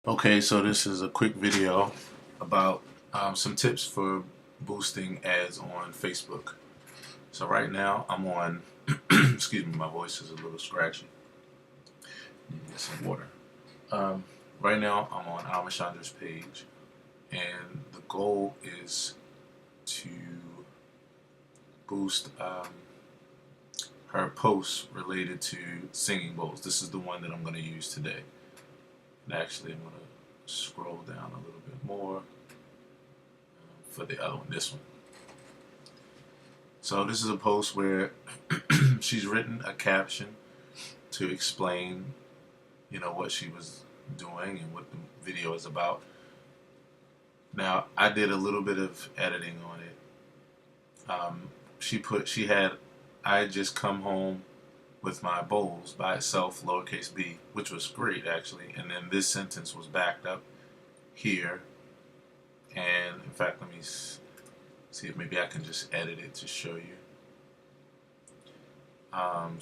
Okay, so this is a quick video about some tips for boosting ads on Facebook. So right now I'm on, excuse me, my voice is a little scratchy. Need to get some water. Um, right now I'm on Almashandra's page, and the goal is to boost her posts related to singing bowls. This is the one that I'm going to use today. And actually, I'm going to scroll down a little bit more for the other one, this one. So this is a post where she's written a caption to explain, what she was doing and what the video is about. Now, I did a little bit of editing on it. She had, I had just come home with my bowls by itself, lowercase b, which was great actually. And then this sentence was backed up here. And in fact, let me see if maybe I can just edit it to show you. And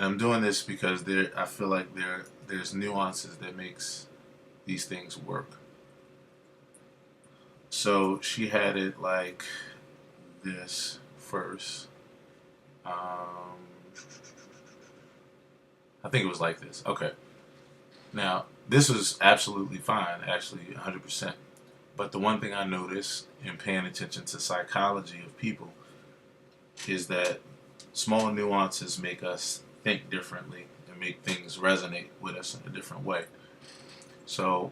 I'm doing this because I feel like there's nuances that makes these things work. So she had it like this first. I think it was like this. Okay. Now, this was absolutely fine, actually, 100%. But the one thing I noticed in paying attention to psychology of people is that small nuances make us think differently and make things resonate with us in a different way. So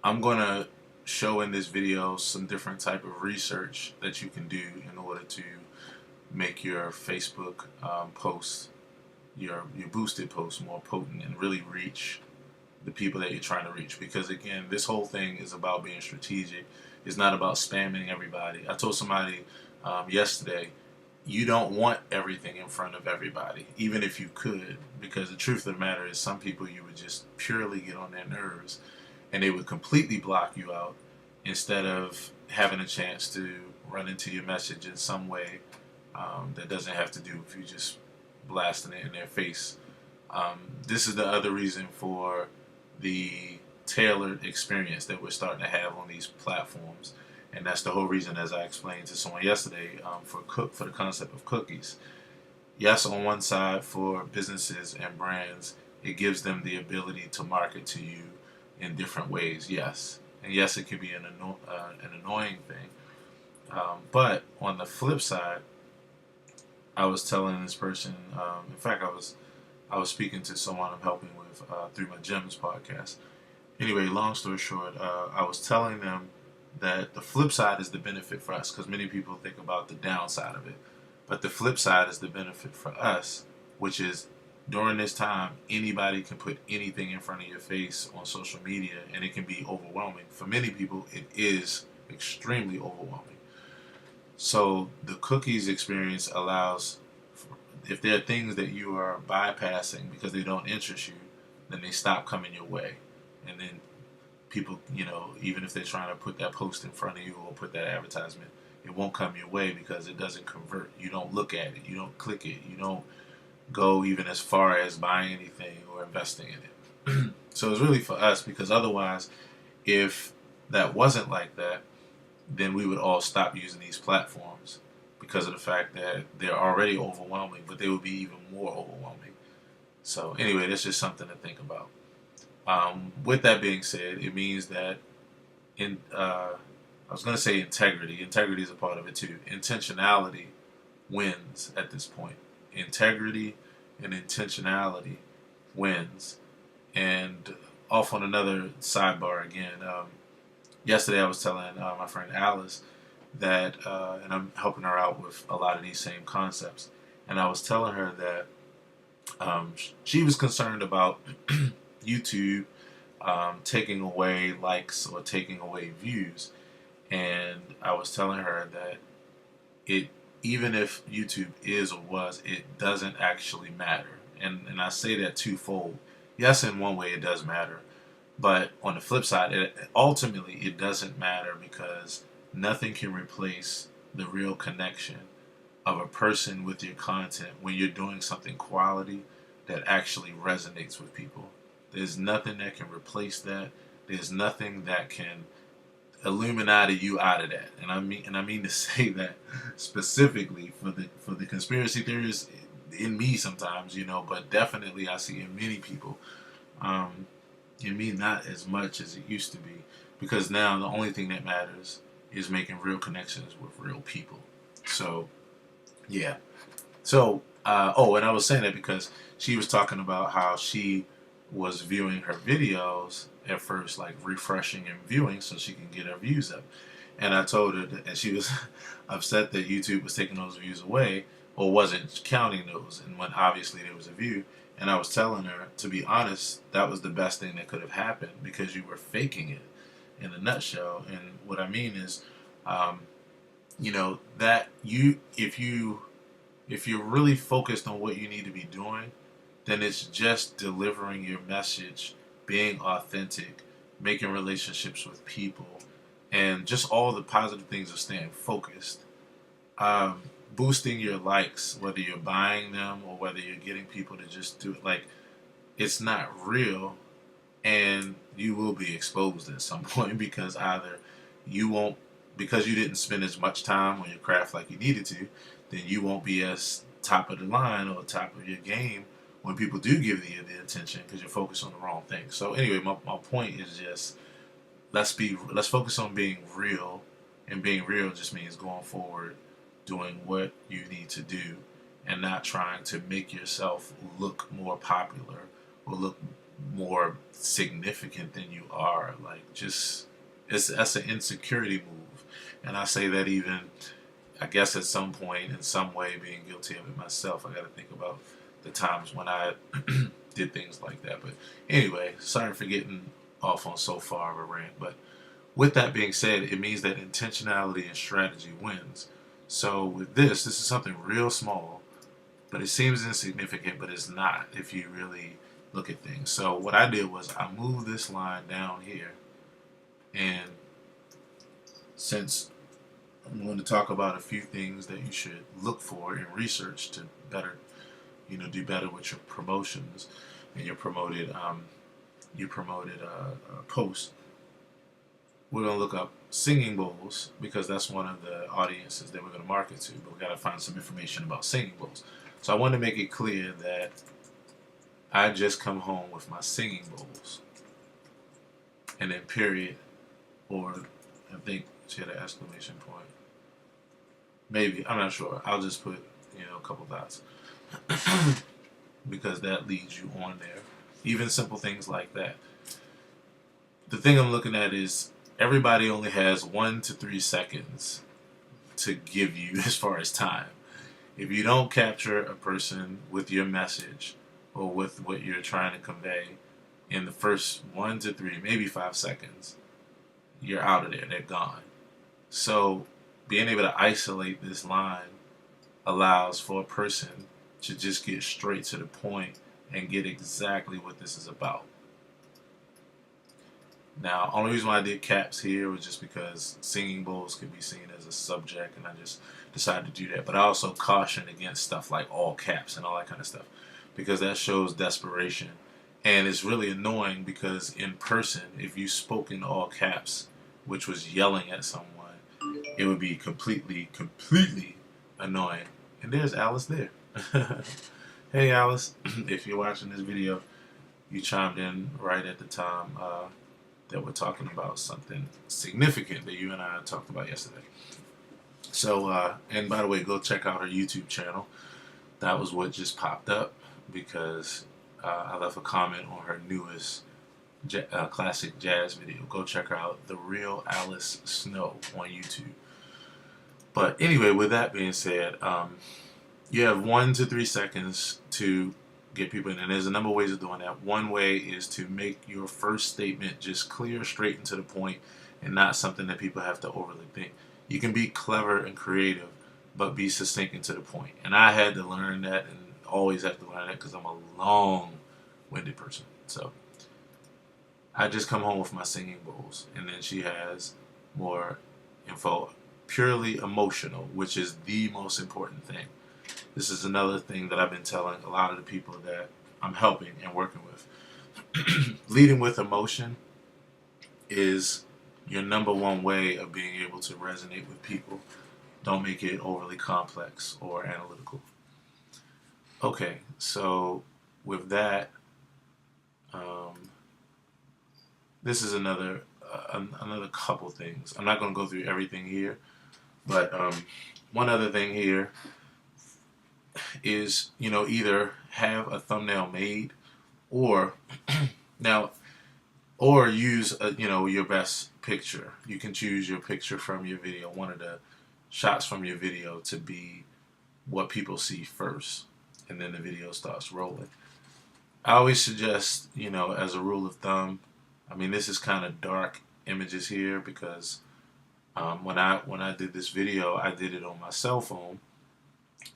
I'm going to show in this video some different type of research that you can do in order to make your Facebook posts, your boosted posts more potent and really reach the people that you're trying to reach. Because again, this whole thing is about being strategic. It's not about spamming everybody. I told somebody yesterday, you don't want everything in front of everybody, even if you could, because the truth of the matter is some people you would just purely get on their nerves and they would completely block you out instead of having a chance to run into your message in some way that doesn't have to do with you just blasting it in their face. This is the other reason for the tailored experience that we're starting to have on these platforms. And that's the whole reason, as I explained to someone yesterday, for the concept of cookies. Yes, on one side, for businesses and brands, it gives them the ability to market to you in different ways. Yes, and yes, it could be an annoying thing. But on the flip side, I was telling this person. In fact, I was speaking to someone I'm helping with through my Gems podcast. Anyway, long story short, I was telling them that the flip side is the benefit for us, because many people think about the downside of it. But the flip side is the benefit for us, which is during this time, anybody can put anything in front of your face on social media, and it can be overwhelming. For many people, it is extremely overwhelming. So the cookies experience allows, if there are things that you are bypassing because they don't interest you, then they stop coming your way. And then people, even if they're trying to put that post in front of you or put that advertisement, it won't come your way because it doesn't convert. You don't look at it. You don't click it. You don't go even as far as buying anything or investing in it. So it's really for us, because otherwise, if that wasn't like that, then we would all stop using these platforms because of the fact that they're already overwhelming, but they would be even more overwhelming. So anyway, that's just something to think about. With that being said, it means that I was going to say integrity. Integrity is a part of it too. Intentionality wins at this point. Integrity and intentionality wins. And off on another sidebar again. Yesterday I was telling my friend Alice that, and I'm helping her out with a lot of these same concepts. And I was telling her that she was concerned about YouTube taking away likes or taking away views. And I was telling her that even if YouTube is or was, it doesn't actually matter. And I say that twofold. Yes, in one way it does matter. But on the flip side, ultimately it doesn't matter, because nothing can replace the real connection of a person with your content when you're doing something quality, that actually resonates with people. There's nothing that can replace that. There's nothing that can Illuminati you out of that. And I mean to say that specifically for the conspiracy theorists in me sometimes, but definitely I see in many people. Um, in me, not as much as it used to be, because now the only thing that matters is making real connections with real people. So yeah. So and I was saying that because she was talking about how she was viewing her videos at first, like refreshing and viewing so she can get her views up. And I told her that, and she was upset that YouTube was taking those views away or wasn't counting those. And when obviously there was a view, and I was telling her, to be honest, that was the best thing that could have happened because you were faking it in a nutshell. And what I mean is, um, that if you're really focused on what you need to be doing, then it's just delivering your message, being authentic, making relationships with people, and just all the positive things of staying focused. Um, Boosting your likes, whether you're buying them or whether you're getting people to just do it, like it's not real, and you will be exposed at some point because either you won't, because you didn't spend as much time on your craft like you needed to, then you won't be as top of the line or top of your game when people do give you the attention because you're focused on the wrong thing. So anyway, my point is just let's focus on being real, and being real just means going forward, doing what you need to do, and not trying to make yourself look more popular or look more significant than you are. Like, just that's an insecurity move, and I say that even, I guess, at some point in some way being guilty of it myself. I got to think about the times when I did things like that. But anyway, sorry for getting off on so far of a rant. But with that being said, it means that intentionality and strategy wins. So with this is something real small, but it seems insignificant, but it's not if you really look at things. So what I did was I moved this line down here, and since I'm going to talk about a few things that you should look for and research to better, do better with your promotions and your promoted posts. We're going to look up singing bowls because that's one of the audiences that we're going to market to. But we got to find some information about singing bowls. So I want to make it clear that I just come home with my singing bowls, and then period, or I think she had an exclamation point. Maybe, I'm not sure. I'll just put a couple dots because that leads you on there. Even simple things like that. The thing I'm looking at is everybody only has 1 to 3 seconds to give you as far as time. If you don't capture a person with your message or with what you're trying to convey in the first 1 to 3, maybe 5 seconds, you're out of there. They're gone. So being able to isolate this line allows for a person to just get straight to the point and get exactly what this is about. Now, only reason why I did caps here was just because singing bowls could be seen as a subject, and I just decided to do that. But I also caution against stuff like all caps and all that kind of stuff, because that shows desperation. And it's really annoying because in person, if you spoke in all caps, which was yelling at someone, it would be completely annoying. And there's Alice there. Hey Alice, if you're watching this video, you chimed in right at the time that we're talking about something significant that you and I talked about yesterday. So, and by the way, go check out her YouTube channel. That was what just popped up because I left a comment on her newest classic jazz video. Go check her out, The Real Alice Snow on YouTube. But anyway, with that being said, you have 1 to 3 seconds to get people in, and there's a number of ways of doing that. One way is to make your first statement just clear, straight and to the point, and not something that people have to overly think. You can be clever and creative, but be succinct and to the point. And I had to learn that, and always have to learn that because I'm a long-winded person. So I just come home with my singing bowls, and then she has more info, purely emotional, which is the most important thing. This is another thing that I've been telling a lot of the people that I'm helping and working with. Leading with emotion is your number one way of being able to resonate with people. Don't make it overly complex or analytical. Okay, so with that, um, this is another couple things. I'm not going to go through everything here, but one other thing here is, either have a thumbnail made, or now, or use your best picture. You can choose your picture from your video, one of the shots from your video, to be what people see first, and then the video starts rolling. I always suggest, as a rule of thumb, I mean, this is kind of dark images here because when I did this video, I did it on my cell phone,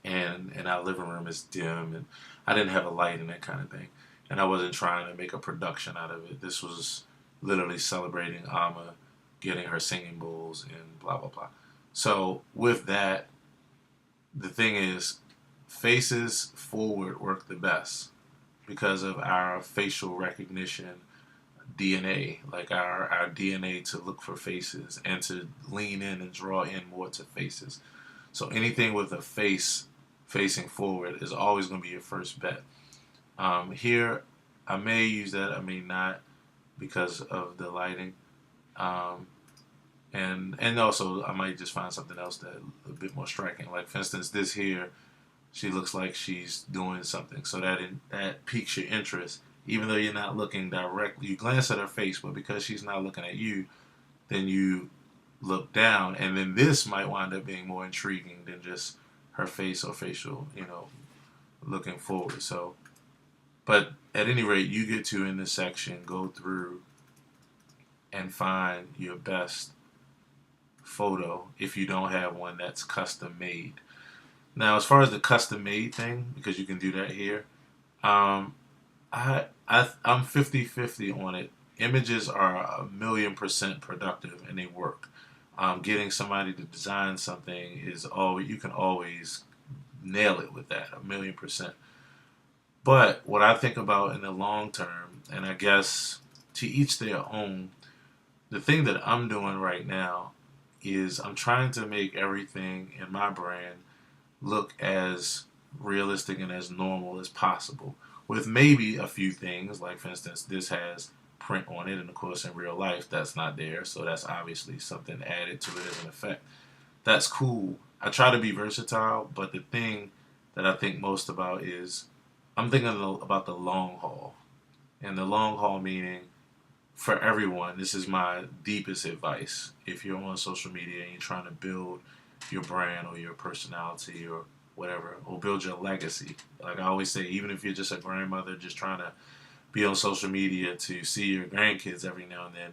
and our living room is dim, and I didn't have a light and that kind of thing, and I wasn't trying to make a production out of it. This was literally celebrating Amma getting her singing bowls and blah blah blah. So with that, the thing is, faces forward work the best because of our facial recognition DNA, like our DNA to look for faces and to lean in and draw in more to faces. So anything with a face facing forward is always going to be your first bet. Here, I may use that, I may not, because of the lighting. Um, and also, I might just find something else that a bit more striking. Like, for instance, this here, she looks like she's doing something. So that piques your interest. Even though you're not looking directly, you glance at her face, but because she's not looking at you, then you look down, and then this might wind up being more intriguing than just her face or facial, looking forward. So, but at any rate, you get to, in this section, go through and find your best photo if you don't have one that's custom made. Now, as far as the custom made thing, because you can do that here, um, I'm 50-50 on it. Images are 1,000,000% productive and they work. Getting somebody to design something is all you can always nail it with that 1,000,000%. But what I think about in the long term, and I guess to each their own, the thing that I'm doing right now is I'm trying to make everything in my brand look as realistic and as normal as possible, with maybe a few things, like, for instance, this has print on it, and of course in real life that's not there, so that's obviously something added to it as an effect. That's cool. I try to be versatile, but the thing that I think most about is I'm thinking about the long haul. And the long haul meaning, for everyone, this is my deepest advice. If you're on social media and you're trying to build your brand or your personality or whatever, or build your legacy, like I always say, even if you're just a grandmother just trying to be on social media to see your grandkids every now and then,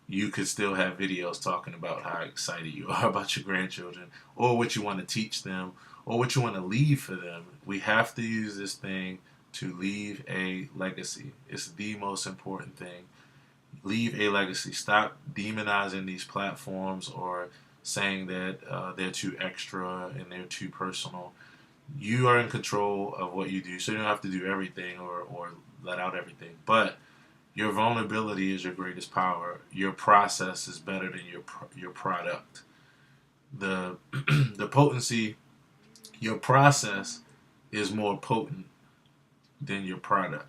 you could still have videos talking about how excited you are about your grandchildren, or what you want to teach them, or what you want to leave for them. We have to use this thing to leave a legacy. It's the most important thing. Leave a legacy. Stop demonizing these platforms or saying that they're too extra and they're too personal. You are in control of what you do, so you don't have to do everything or let out everything. But your vulnerability is your greatest power. Your process is better than your product. The the potency, your process is more potent than your product,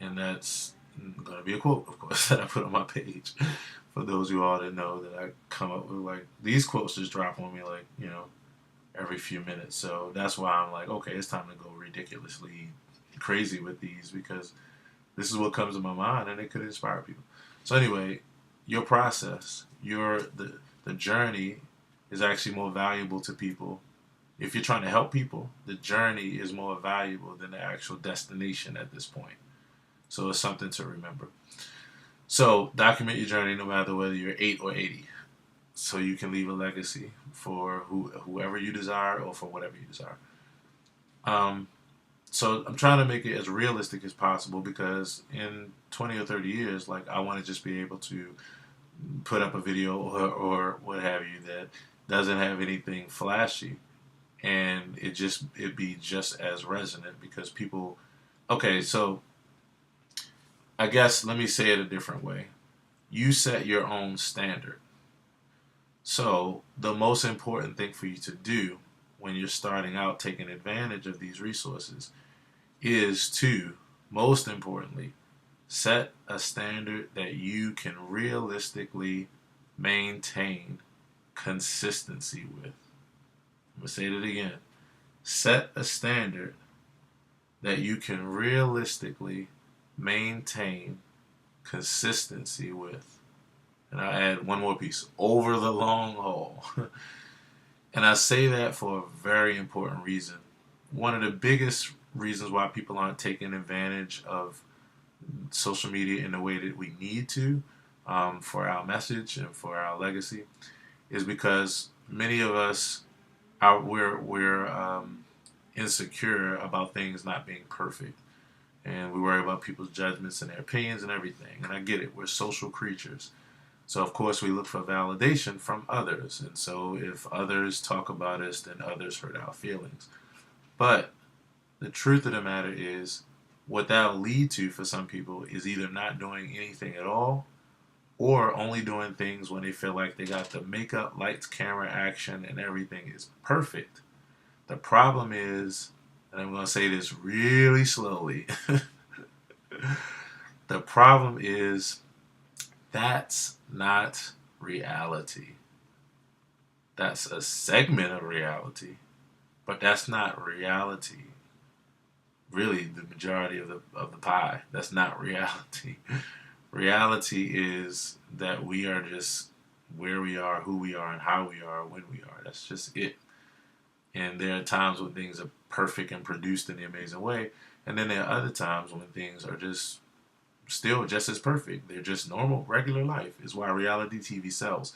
and that's going to be a quote, of course, that I put on my page. For those of you all that know that I come up with, like, these quotes just drop on me, like, every few minutes. So that's why I'm like, okay, it's time to go ridiculously crazy with these, because this is what comes to my mind and it could inspire people. So anyway, your process, the journey is actually more valuable to people. If you're trying to help people, the journey is more valuable than the actual destination at this point. So it's something to remember. So document your journey no matter whether you're 8 or 80. So you can leave a legacy for whoever you desire or for whatever you desire. So I'm trying to make it as realistic as possible, because in 20 or 30 years, like, I want to just be able to put up a video or what have you that doesn't have anything flashy, and it'd be just as resonant because people. Okay, so I guess let me say it a different way. You set your own standard. So the most important thing for you to do when you're starting out taking advantage of these resources is to, most importantly, set a standard that you can realistically maintain consistency with. I'm going to say it again. Set a standard that you can realistically maintain consistency with. And I add one more piece, over the long haul. And I say that for a very important reason. One of the biggest reasons why people aren't taking advantage of social media in the way that we need to, for our message and for our legacy, is because many of us we're insecure about things not being perfect, and we worry about people's judgments and their opinions and everything. And I get it. We're social creatures. So, of course, we look for validation from others. And so, if others talk about us, then others hurt our feelings. But the truth of the matter is, what that'll lead to for some people is either not doing anything at all or only doing things when they feel like they got the makeup, lights, camera, action, and everything is perfect. The problem is, and I'm going to say this really slowly, the problem is that's not reality. That's a segment of reality, but that's not reality. Really, the majority of the pie. That's not reality. Reality is that we are just where we are, who we are, and how we are, when we are. That's just it. And there are times when things are perfect and produced in the amazing way, and then there are other times when things are just still just as perfect. They're just normal, regular life. Is why reality TV sells.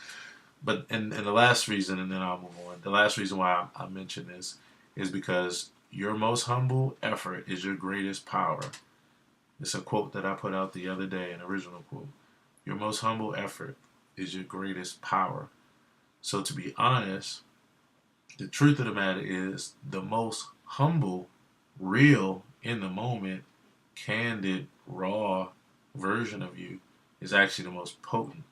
But and the last reason, and then I'll move on. The last reason why I mention this is because your most humble effort is your greatest power. It's a quote that I put out the other day, an original quote. Your most humble effort is your greatest power. So to be honest, the truth of the matter is the most humble, real, in the moment, candid, raw version of you is actually the most potent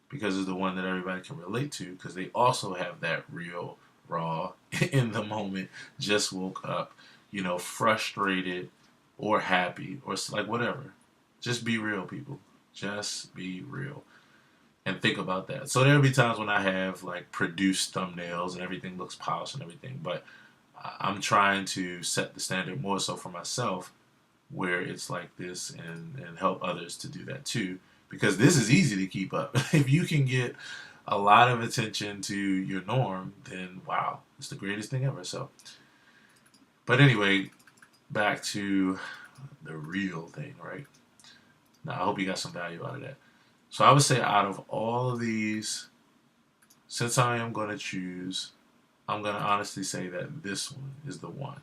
because it's the one that everybody can relate to because they also have that real, raw, in the moment, just woke up, frustrated or happy or like whatever. Just be real, people. Just be real. And think about that. So there'll be times when I have like produced thumbnails and everything looks polished and everything, but I'm trying to set the standard more so for myself where it's like this and help others to do that too. Because this is easy to keep up. If you can get a lot of attention to your norm, then wow, it's the greatest thing ever. So, but anyway, back to the real thing, right? Now, I hope you got some value out of that. So I would say out of all of these, since I am going to choose, I'm going to honestly say that this one is the one.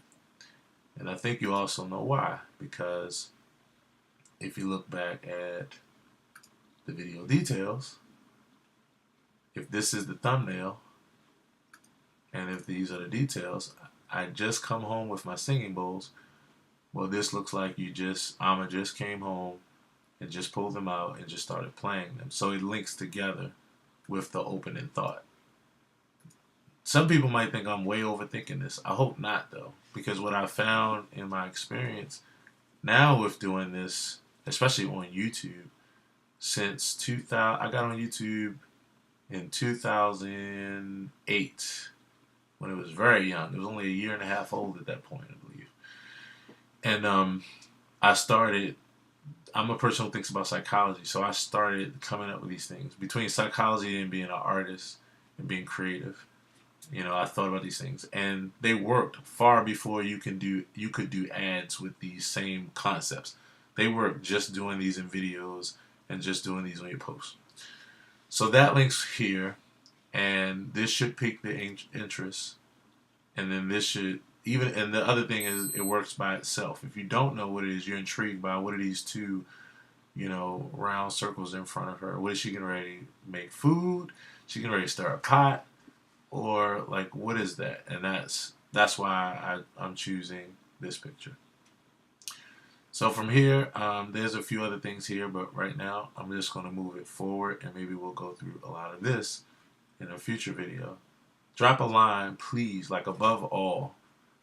And I think you also know why. Because if you look back at the video details, if this is the thumbnail, and if these are the details, I just come home with my singing bowls. Well, this looks like Amma just came home and just pulled them out and just started playing them. So it links together with the opening thought. Some people might think I'm way overthinking this. I hope not, though, because what I found in my experience now with doing this, especially on YouTube, since 2000, I got on YouTube in 2008 when it was very young. It was only a year and a half old at that point, I believe. And I started. I'm a person who thinks about psychology, so I started coming up with these things between psychology and being an artist and being creative. I thought about these things, and they worked far before you could do ads with these same concepts. They worked just doing these in videos and just doing these on your posts. So that links here, and this should pique the interest, and then this should and the other thing is it works by itself. If you don't know what it is, you're intrigued by what are these two, round circles in front of her. What is she getting ready to make food? She getting ready to stir a pot? Or like what is that? And that's That's why I'm choosing this picture. So from here, there's a few other things here, but right now I'm just going to move it forward, and maybe we'll go through a lot of this in a future video. Drop a line, please, like above all,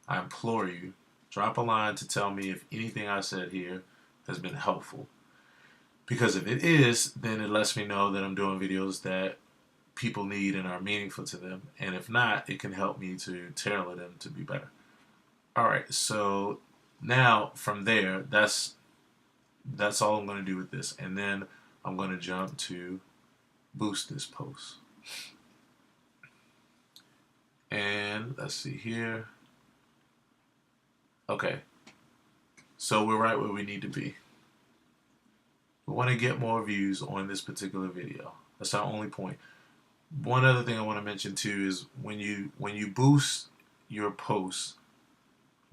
I implore you, drop a line to tell me if anything I said here has been helpful. Because if it is, then it lets me know that I'm doing videos that people need and are meaningful to them. And if not, it can help me to tailor them to be better. All right, so now from there, that's all I'm going to do with this. And then I'm going to jump to boost this post. And let's see here. Okay, so we're right where we need to be. We want to get more views on this particular video. That's our only point. One other thing I want to mention too is when you boost your posts,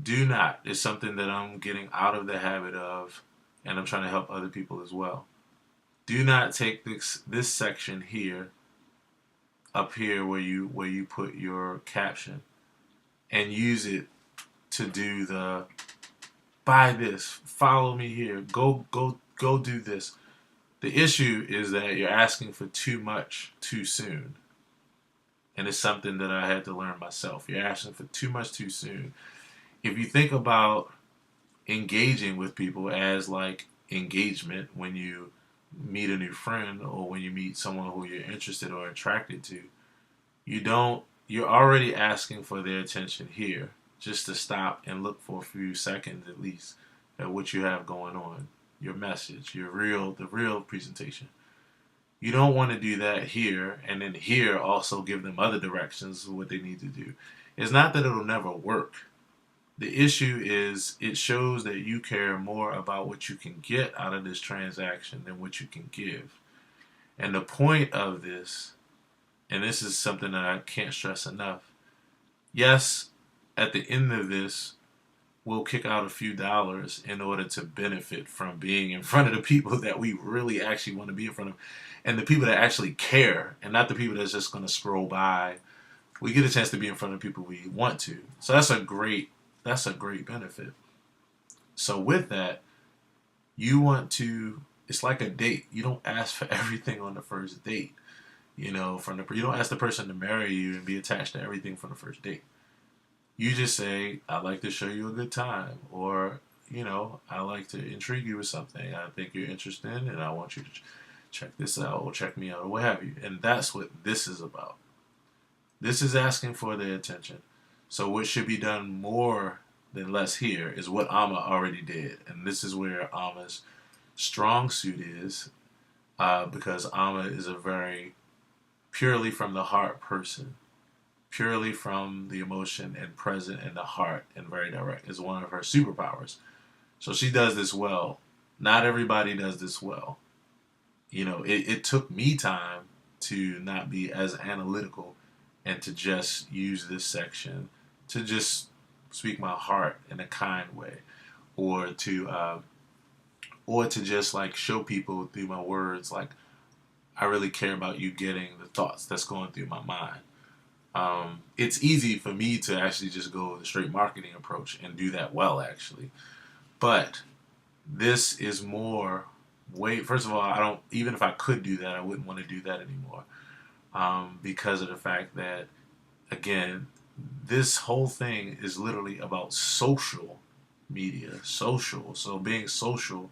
do not, it's something that I'm getting out of the habit of, and I'm trying to help other people as well. Do not take this section here, up here where you put your caption, and use it to do the buy this, follow me here, go do this. The issue is that you're asking for too much too soon. And it's something that I had to learn myself. You're asking for too much too soon. If you think about engaging with people as like engagement when you meet a new friend or when you meet someone who you're interested or attracted to, you're already asking for their attention here just to stop and look for a few seconds at least at what you have going on, your message, the real presentation. You don't want to do that here and then here also give them other directions of what they need to do. It's not that it'll never work. The issue is it shows that you care more about what you can get out of this transaction than what you can give. And the point of this, and this is something that I can't stress enough, yes, at the end of this, we'll kick out a few dollars in order to benefit from being in front of the people that we really actually want to be in front of, and the people that actually care, and not the people that's just going to scroll by. We get a chance to be in front of people we want to. So that's a great benefit. So with that, it's like a date. You don't ask for everything on the first date. You don't ask the person to marry you and be attached to everything from the first date. You just say, I'd like to show you a good time, or, I like to intrigue you with something I think you're interested in, and I want you to check this out, or check me out, or what have you. And that's what this is about. This is asking for their attention. So what should be done more than less here is what Amma already did. And this is where Amma's strong suit is, because Amma is a very purely from the heart person. Purely from the emotion and present in the heart and very direct is one of her superpowers. So she does this well. Not everybody does this well. It took me time to not be as analytical and to just use this section to just speak my heart in a kind way, or to just like show people through my words like I really care about you getting the thoughts that's going through my mind. It's easy for me to actually just go the straight marketing approach and do that well, actually. But this is more first of all, even if I could do that, I wouldn't want to do that anymore. Because of the fact that, again, this whole thing is literally about social media, social. So being social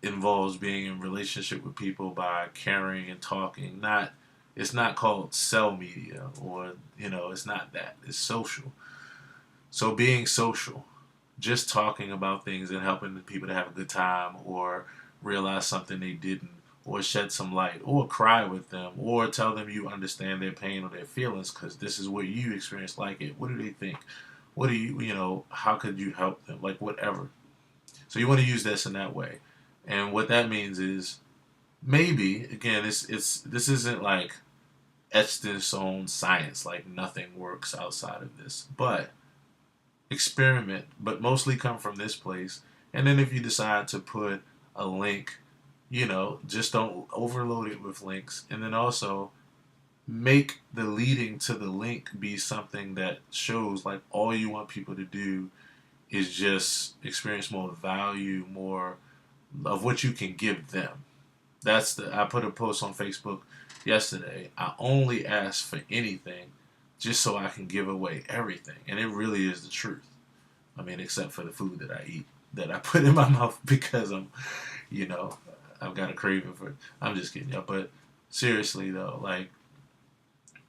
involves being in relationship with people by caring and talking, it's not called cell media, or, it's not that. It's social. So being social, just talking about things and helping people to have a good time, or realize something they didn't, or shed some light, or cry with them, or tell them you understand their pain or their feelings because this is what you experienced like it. What do they think? What do how could you help them? Like whatever. So you want to use this in that way. And what that means is maybe, again, this isn't like etched in stone science, like nothing works outside of this, but experiment, but mostly come from this place. And then if you decide to put a link, just don't overload it with links. And then also make the leading to the link be something that shows like all you want people to do is just experience more value, more of what you can give them. I put a post on Facebook yesterday. I only ask for anything just so I can give away everything. And it really is the truth. I mean, except for the food that I eat, that I put in my mouth because you know, I've got a craving for it. I'm just kidding, y'all. But seriously though, like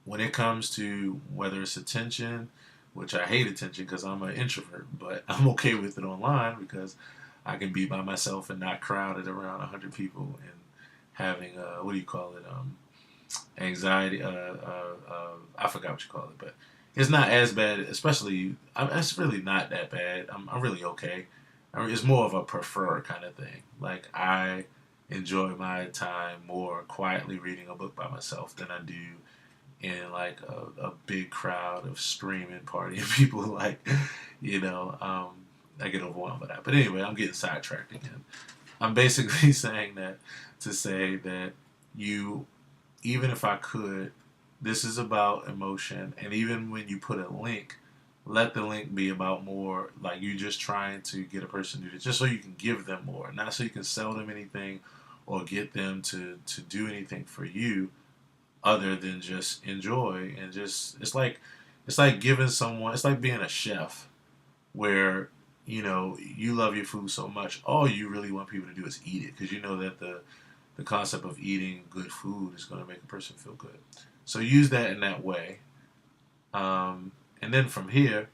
when it comes to whether it's attention, which I hate attention because I'm an introvert, but I'm okay with it online because I can be by myself and not crowded around 100 people and having what do you call it, anxiety. I forgot what you call it, but it's not as bad. Especially, it's really not that bad. I'm really okay. I mean, it's more of a prefer kind of thing. Like I enjoy my time more quietly reading a book by myself than I do in like a big crowd of screaming, partying people. Like, I get overwhelmed by that. But anyway, I'm getting sidetracked again. I'm basically saying that to say that you, even if I could, this is about emotion. And even when you put a link, let the link be about more like you just trying to get a person to do this, just so you can give them more, not so you can sell them anything or get them to do anything for you other than just enjoy and just it's like giving someone it's like being a chef where you love your food so much all you really want people to do is eat it because you know that the concept of eating good food is going to make a person feel good. So use that in that way. And then from here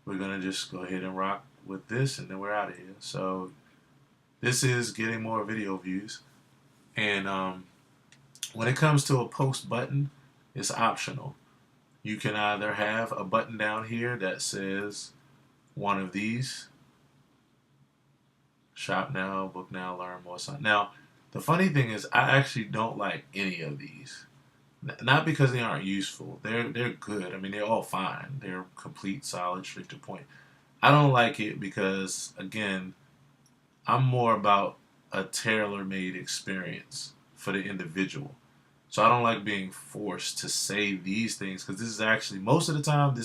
we're going to just go ahead and rock with this and then we're out of here. So this is getting more video views. And when it comes to a post button, it's optional. You can either have a button down here that says one of these: shop now, book now, learn more. Now, the funny thing is, I actually don't like any of these. Not because they aren't useful. They're good. I mean, they're all fine. They're complete, solid, straight to the point. I don't like it because, again, I'm more about a tailor-made experience for the individual. So I don't like being forced to say these things because this is actually most of the time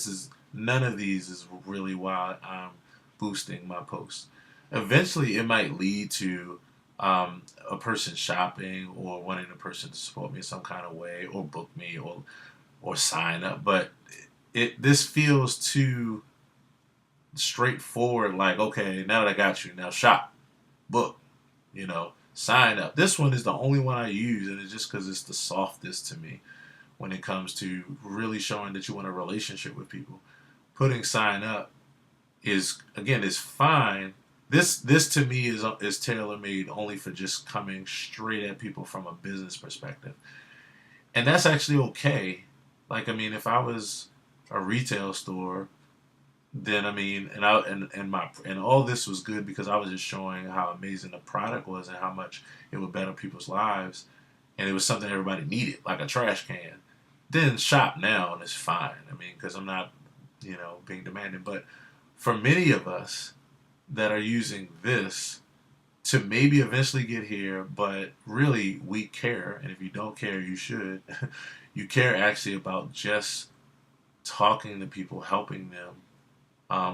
none of these is really why I'm boosting my posts. Eventually, it might lead to a person shopping or wanting a person to support me in some kind of way or book me or sign up. But this feels too straightforward. Like, okay, now that I got you, now shop, book, sign up. This one is the only one I use, and it's just because it's the softest to me when it comes to really showing that you want a relationship with people. Putting sign up is fine. This to me is tailor made only for just coming straight at people from a business perspective, and that's actually okay. Like I mean, if I was a retail store, then I mean, and all this was good because I was just showing how amazing the product was and how much it would better people's lives, and it was something everybody needed, like a trash can. Then shop now and it's fine. I mean, because I'm not, being demanding. But for many of us that are using this to maybe eventually get here, but really we care, and if you don't care, you should. You care actually about just talking to people, helping them.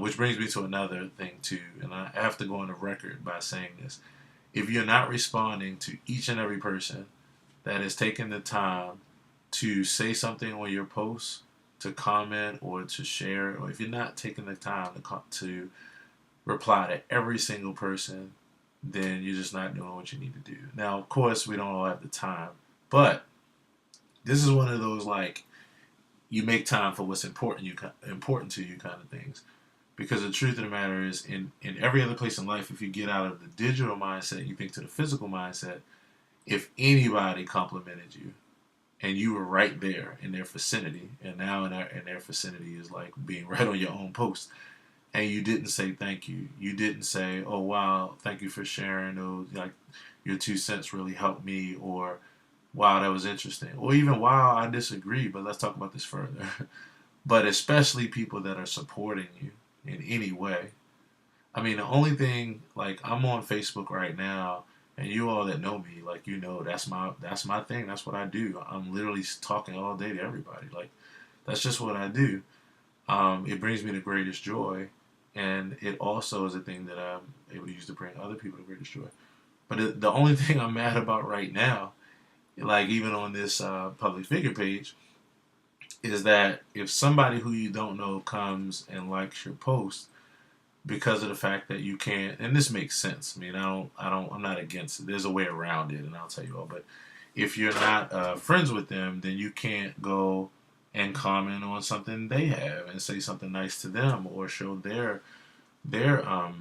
Which brings me to another thing too, and I have to go on the record by saying this. If you're not responding to each and every person that has taken the time to say something on your post, to comment or to share, or if you're not taking the time to reply to every single person, then you're just not doing what you need to do. Now, of course, we don't all have the time, but this is one of those like you make time for what's important to you kind of things. Because the truth of the matter is, in every other place in life, if you get out of the digital mindset and you think to the physical mindset, if anybody complimented you and you were right there in their vicinity, and now in their vicinity is like being right on your own post, and you didn't say thank you, you didn't say, oh wow, thank you for sharing, or like your 2 cents really helped me, or wow, that was interesting, or even wow, I disagree, but let's talk about this further. But especially people that are supporting you in any way. I mean, the only thing, like, I'm on Facebook right now, And you all that know me, like, that's my thing. That's what I do. I'm literally talking all day to everybody. Like, that's just what I do. It brings me the greatest joy, and it also is a thing that I'm able to use to bring other people the greatest joy. But the only thing I'm mad about right now, like even on this public figure page, is that if somebody who you don't know comes and likes your post because of the fact that you can't, and this makes sense. I mean, I'm not against it. There's a way around it, and I'll tell you all. But if you're not friends with them, then you can't go and comment on something they have and say something nice to them or show their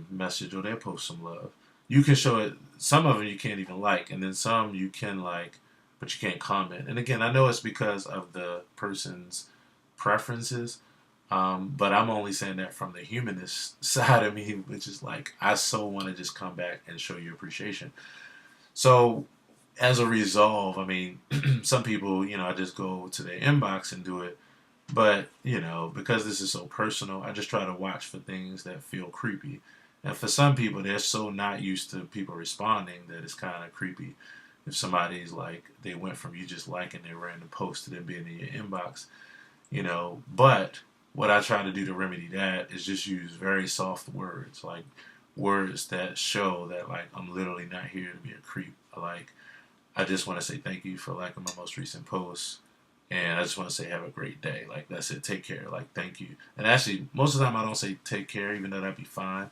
message or their post some love. You can show it. Some of them you can't even like, and then some you can like, but you can't comment. And again, I know it's because of the person's preferences, but I'm only saying that from the humanist side of me, which is like I so want to just come back and show you appreciation. So as a resolve, I mean, some people, I just go to their inbox and do it. But, because this is so personal, I just try to watch for things that feel creepy. And for some people, they're so not used to people responding that it's kind of creepy. If somebody's like, they went from you just liking their random post to them being in your inbox, But what I try to do to remedy that is just use very soft words, like words that show that, like, I'm literally not here to be a creep. Like, I just want to say thank you for liking my most recent post. And I just want to say have a great day. Like, that's it. Take care. Like, thank you. And actually, most of the time I don't say take care, even though that'd be fine.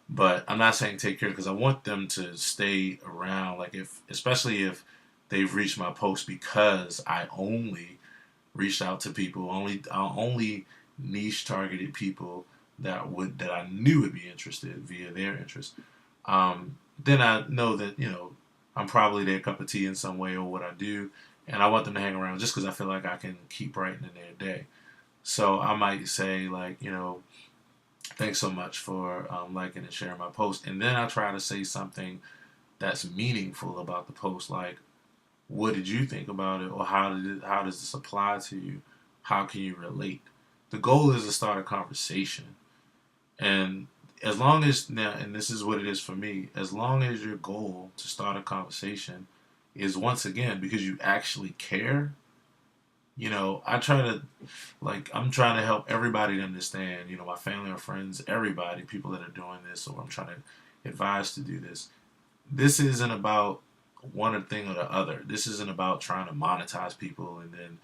But I'm not saying take care because I want them to stay around. Like, especially if they've reached my post because I only reached out to people, I only niche targeted people that I knew would be interested via their interest. Then I know that I'm probably their cup of tea in some way or what I do, and I want them to hang around just because I feel like I can keep brightening their day. So I might say like thanks so much for liking and sharing my post, and then I try to say something that's meaningful about the post, like what did you think about it, or how does this apply to you? How can you relate? The goal is to start a conversation, and as long as now, and this is what it is for me, as long as your goal to start a conversation is once again because you actually care, I try to, like, I'm trying to help everybody to understand, my family or friends, everybody, people that are doing this, or I'm trying to advise to do this. This isn't about one thing or the other. This isn't about trying to monetize people and then,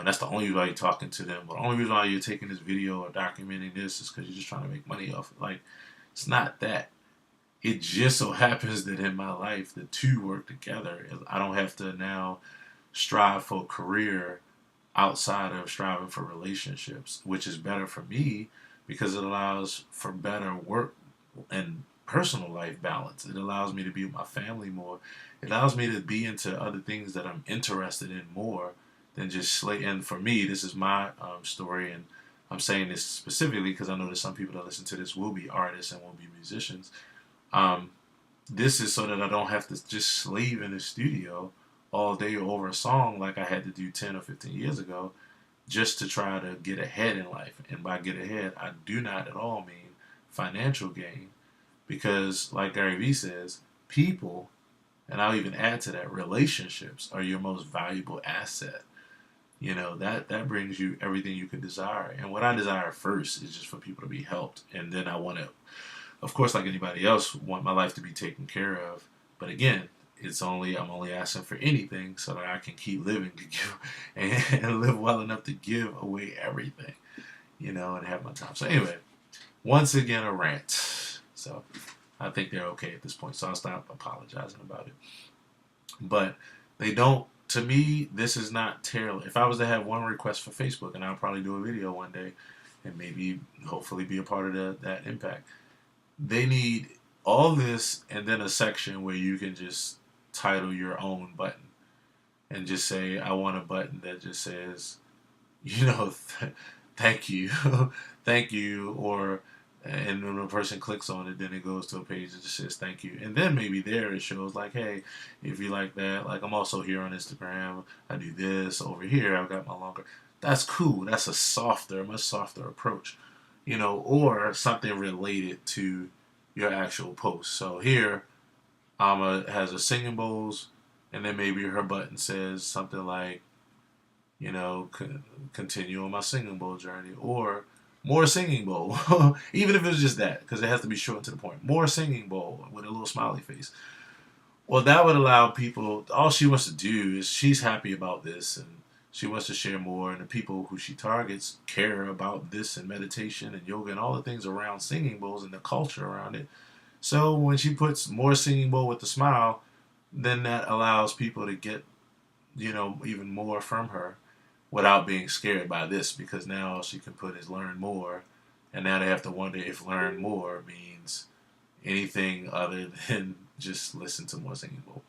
that's the only reason why you're talking to them. But the only reason why you're taking this video or documenting this is because you're just trying to make money off it. Like, it's not that. It just so happens that in my life, the two work together. I don't have to now strive for a career outside of striving for relationships, which is better for me because it allows for better work and personal life balance. It allows me to be with my family more. It allows me to be into other things that I'm interested in more than just slay. And for me, this is my story, and I'm saying this specifically because I know that some people that listen to this will be artists and will be musicians. Um, this is so that I don't have to just slave in the studio all day over a song like I had to do 10 or 15 years ago just to try to get ahead in life. And by get ahead, I do not at all mean financial gain because, like Gary Vee says, people, and I'll even add to that, relationships are your most valuable asset. That brings you everything you can desire. And what I desire first is just for people to be helped. And then I want to, of course, like anybody else, want my life to be taken care of. But again, I'm only asking for anything so that I can keep living to give and live well enough to give away everything, and have my time. So anyway, once again, a rant. So I think they're okay at this point. So I'll stop apologizing about it. But they don't, to me, this is not terrible. If I was to have one request for Facebook, and I'll probably do a video one day and maybe hopefully be a part of that impact, they need all this and then a section where you can just title your own button and just say, I want a button that just says, thank you, thank you, or and when a person clicks on it, then it goes to a page that just says thank you, and then maybe there it shows like, hey, if you like that, like I'm also here on Instagram, I do this over here, I've got my longer. That's cool. That's a much softer approach, or something related to your actual post. So here, Alma has a singing bowls, and then maybe her button says something like, continue on my singing bowl journey, or more singing bowl, even if it's just that, because it has to be short and to the point. More singing bowl with a little smiley face. Well, that would allow people. All she wants to do is she's happy about this, and she wants to share more. And the people who she targets care about this and meditation and yoga and all the things around singing bowls and the culture around it. So when she puts more singing bowl with the smile, then that allows people to get even more from her without being scared by this, because now all she can put is learn more, and now they have to wonder if learn more means anything other than just listen to more singing bowl.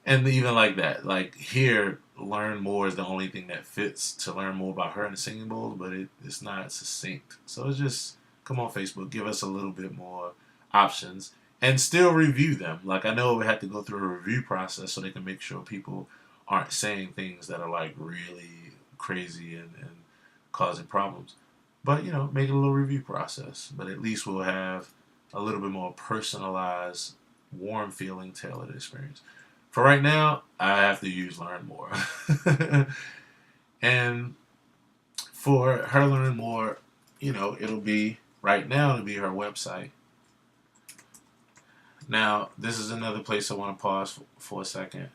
And even like that, like here, learn more is the only thing that fits to learn more about her in the singing bowl, but it's not succinct. So it's just come on Facebook, give us a little bit more options and still review them. Like I know we had to go through a review process so they can make sure people aren't saying things that are like really crazy and causing problems. But make it a little review process. But at least we'll have a little bit more personalized, warm feeling tailored experience. For right now, I have to use Learn More. And for her Learn More, it'll be right now it'll be her website. Now, this is another place I want to pause for a second.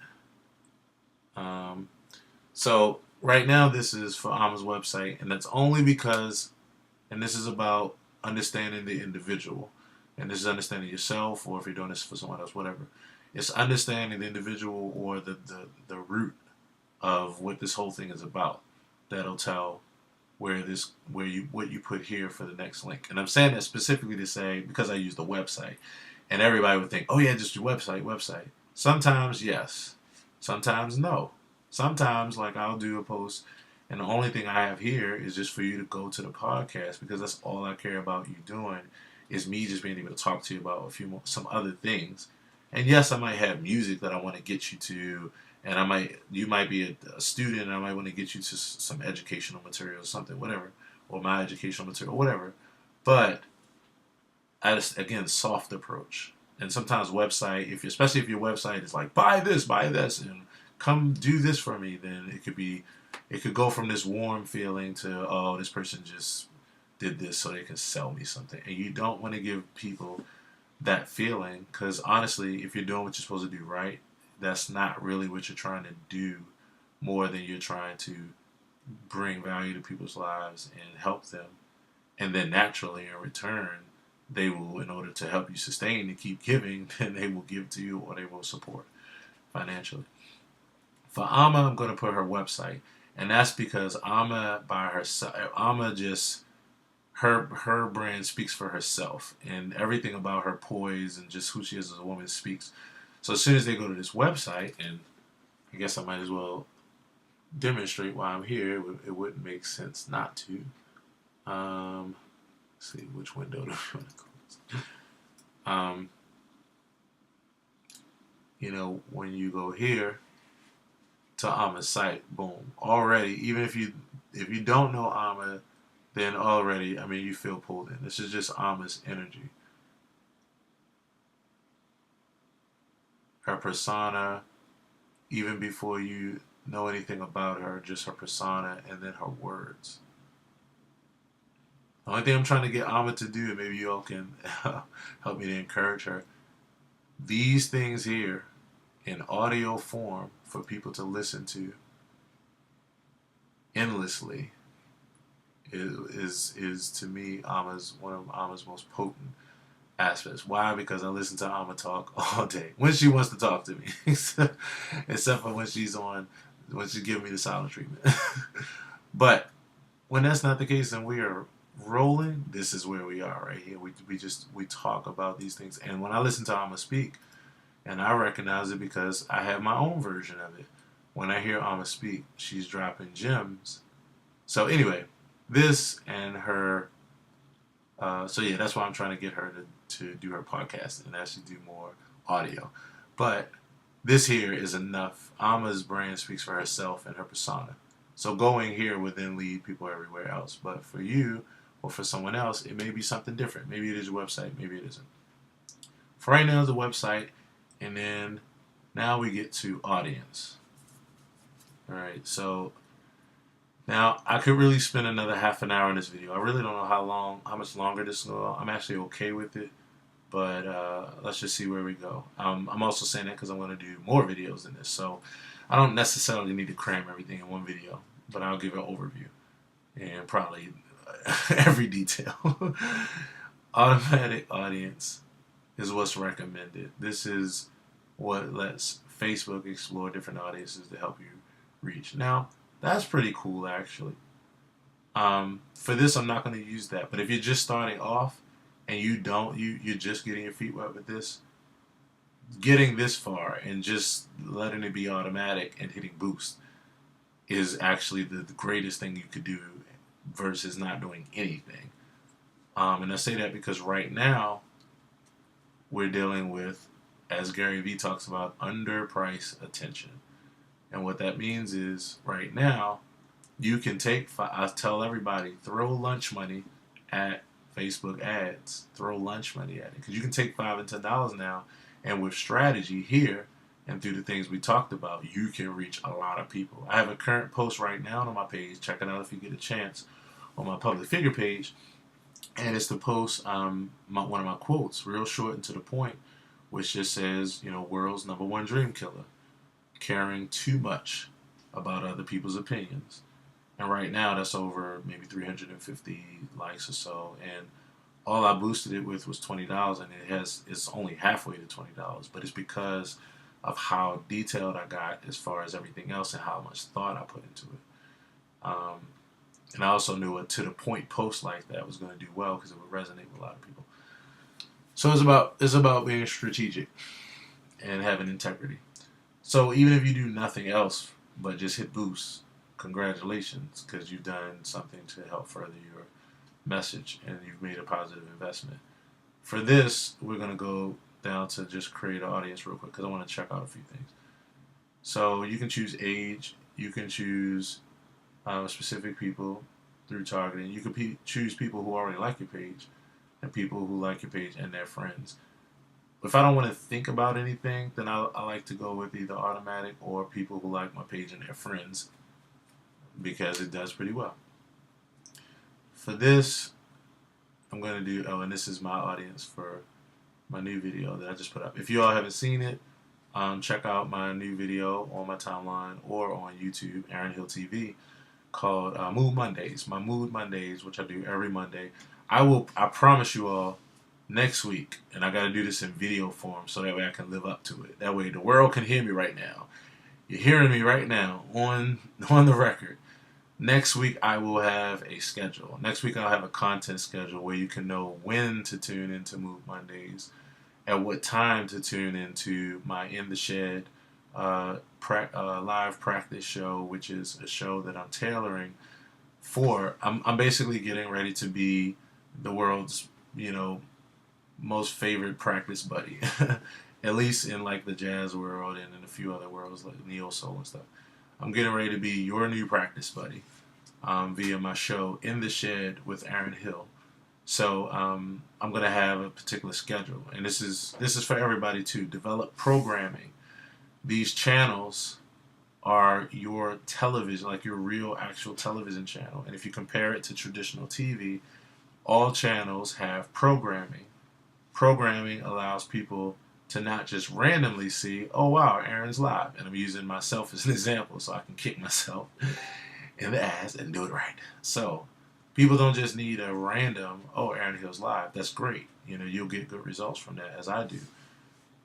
So right now this is for Alma's website, and that's only because, and this is about understanding the individual, and this is understanding yourself, or if you're doing this for someone else, whatever. It's understanding the individual or the root of what this whole thing is about. That'll tell what you put here for the next link. And I'm saying that specifically to say, because I use the website, and everybody would think, oh yeah, just your website. Sometimes yes, sometimes no. Sometimes like I'll do a post, and the only thing I have here is just for you to go to the podcast, because that's all I care about you doing, is me just being able to talk to you about some other things. And yes, I might have music that I want to get you to, and you might be a student, and I might want to get you to some educational material or something, whatever, or my educational material, whatever. But I just, again, soft approach. And sometimes website, especially if your website is like buy this, and come do this for me, then it could go from this warm feeling to, oh, this person just did this so they can sell me something. And you don't want to give people that feeling, because honestly, if you're doing what you're supposed to do right, that's not really what you're trying to do, more than you're trying to bring value to people's lives and help them. And then naturally in return, they will, in order to help you sustain and keep giving, then they will give to you, or they will support financially. For Alma, I'm going to put her website, and that's because Alma by herself, Alma just her brand speaks for herself, and everything about her poise and just who she is as a woman speaks. So as soon as they go to this website, and I guess I might as well demonstrate why I'm here. It wouldn't make sense not to. Let's see which window do we want to close. When you go here to Alma's site, boom, already, even if you don't know Alma, then already, you feel pulled in. This is just Alma's energy. Her persona, even before you know anything about her, just her persona, and then her words. The only thing I'm trying to get Alma to do, and maybe you all can help me to encourage her, these things here in audio form for people to listen to endlessly is to me one of Alma's most potent aspects. Why? Because I listen to Alma talk all day when she wants to talk to me, except for when she's giving me the silent treatment. But when that's not the case and we are rolling, this is where we are right here. We talk about these things, and when I listen to Alma speak, and I recognize it because I have my own version of it. When I hear Alma speak, she's dropping gems. So anyway, this and her. So yeah, that's why I'm trying to get her to do her podcast and actually do more audio. But this here is enough. Alma's brand speaks for herself and her persona. So going here would then lead people everywhere else. But for you or for someone else, it may be something different. Maybe it is your website. Maybe it isn't. For right now, the website, And then now we get to audience. All right, so now I could really spend another half an hour in this video. I really don't know how much longer this will go. I'm actually okay with it, but let's just see where we go. I'm also saying that because I'm going to do more videos than this, so I don't necessarily need to cram everything in one video, but I'll give an overview and probably every detail. Automatic audience is what's recommended. This is what lets Facebook explore different audiences to help you reach. Now, that's pretty cool, actually. For this, I'm not going to use that. But if you're just starting off and you're just getting your feet wet with this, getting this far and just letting it be automatic and hitting boost is actually the greatest thing you could do versus not doing anything. And I say that because right now we're dealing with, as Gary Vee talks about, underpriced attention. And what that means is right now you can I tell everybody, throw lunch money at Facebook ads. Throw lunch money at it. Because you can take $5 and $10 now, and with strategy here and through the things we talked about, you can reach a lot of people. I have a current post right now on my page. Check it out if you get a chance on my public figure page. And it's the post, one of my quotes, real short and to the point, which just says, world's #1 dream killer, caring too much about other people's opinions. And right now that's over maybe 350 likes or so. And all I boosted it with was $20, and it's only halfway to $20. But it's because of how detailed I got as far as everything else and how much thought I put into it. And I also knew a to the point post like that was going to do well because it would resonate with a lot of people. So it's about being strategic and having integrity. So even if you do nothing else but just hit boost, congratulations, because you've done something to help further your message and you've made a positive investment. For this, we're going to go down to just create an audience real quick because I want to check out a few things. So you can choose age, you can choose specific people through targeting. You can choose people who already like your page and people who like your page and their friends. If I don't want to think about anything, then I like to go with either automatic or people who like my page and their friends because it does pretty well. For this, I'm going to do, and this is my audience for my new video that I just put up. If you all haven't seen it, check out my new video on my timeline or on YouTube, Aaron Hill TV, called Mood Mondays. My Mood Mondays, which I do every Monday. I promise you all, next week, and I got to do this in video form so that way I can live up to it. That way the world can hear me right now. You're hearing me right now on the record. Next week I will have a schedule. Next week I'll have a content schedule where you can know when to tune into Mood Mondays, at what time to tune into my In the Shed live practice show, which is a show that I'm tailoring for. I'm basically getting ready to be the world's most favorite practice buddy, at least in like the jazz world and in a few other worlds like neo soul and stuff. I'm getting ready to be your new practice buddy via my show In the Shed with Aaron Hill. So I'm going to have a particular schedule, and this is for everybody to develop programming. These channels are your television, like your real actual television channel. And if you compare it to traditional TV, all channels have programming. Programming allows people to not just randomly see, oh wow, Aaron's live. And I'm using myself as an example so I can kick myself in the ass and do it right. So people don't just need a random, oh, Aaron Hill's live. That's great. You'll get good results from that, as I do.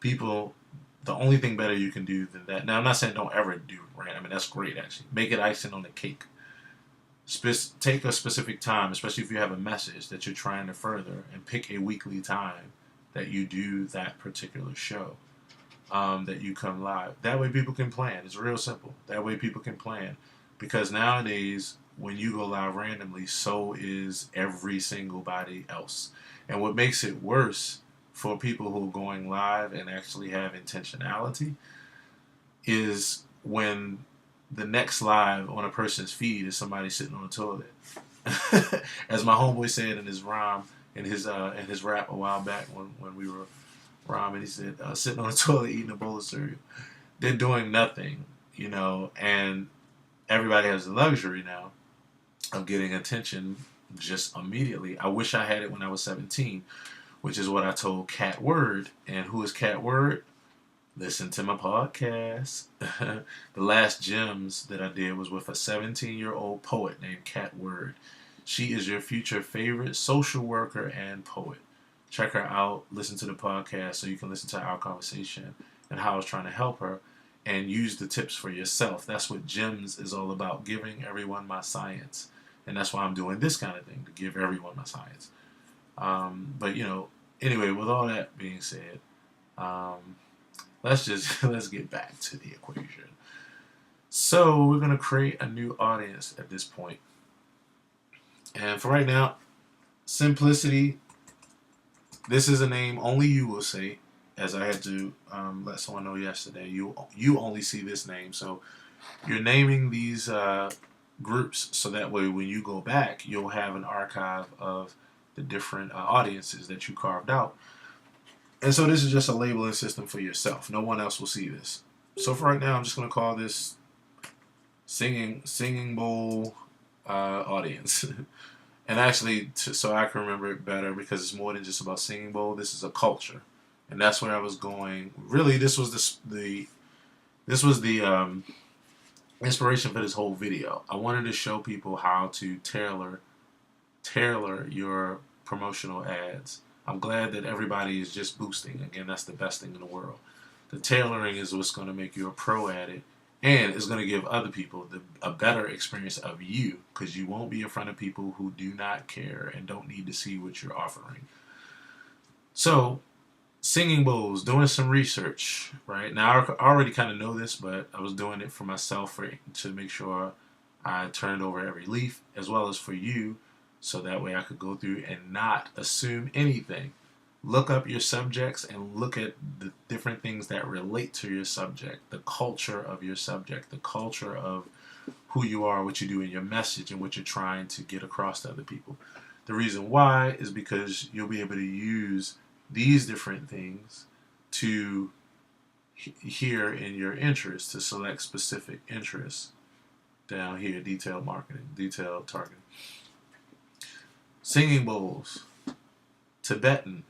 People, the only thing better you can do than that. Now, I'm not saying don't ever do random. I mean, that's great, actually. Make it icing on the cake. Take a specific time, especially if you have a message that you're trying to further, and pick a weekly time that you do that particular show, that you come live. That way people can plan. It's real simple. That way people can plan. Because nowadays, when you go live randomly, so is every single body else. And what makes it worse for people who are going live and actually have intentionality is when the next live on a person's feed is somebody sitting on the toilet. As my homeboy said in his rhyme, in his rap a while back when we were ramen. He said, sitting on the toilet eating a bowl of cereal. They're doing nothing, and everybody has the luxury now of getting attention just immediately. I wish I had it when I was 17, which is what I told Cat Word. And who is Cat Word? Listen to my podcast. The last gems that I did was with a 17-year-old poet named Cat Word. She is your future favorite social worker and poet. Check her out. Listen to the podcast so you can listen to our conversation and how I was trying to help her, and use the tips for yourself. That's what Gems is all about, giving everyone my science. And that's why I'm doing this kind of thing, to give everyone my science. But, anyway, with all that being said, let's get back to the equation. So we're going to create a new audience at this point. And for right now, simplicity. This is a name only you will say, as I had to let someone know yesterday. You only see this name, so you're naming these groups so that way when you go back, you'll have an archive of the different audiences that you carved out. And so this is just a labeling system for yourself. No one else will see this. So for right now, I'm just going to call this singing bowl audience. And actually, so I can remember it better, because it's more than just about singing bowl. This is a culture, and that's where I was going. Really, this was the inspiration for this whole video. I wanted to show people how to tailor your promotional ads. I'm glad that everybody is just boosting. Again, that's the best thing in the world. The tailoring is what's going to make you a pro at it. And it's going to give other people a better experience of you, because you won't be in front of people who do not care and don't need to see what you're offering. So, singing bowls, doing some research, right? Now, I already kind of know this, but I was doing it for myself to make sure I turned over every leaf, as well as for you, so that way I could go through and not assume anything. Look up your subjects and look at the different things that relate to your subject, the culture of your subject, the culture of who you are, what you do in your message, and what you're trying to get across to other people. The reason why is because you'll be able to use these different things to hear in your interests, to select specific interests. Down here, detailed marketing, detailed targeting. Singing bowls, Tibetan.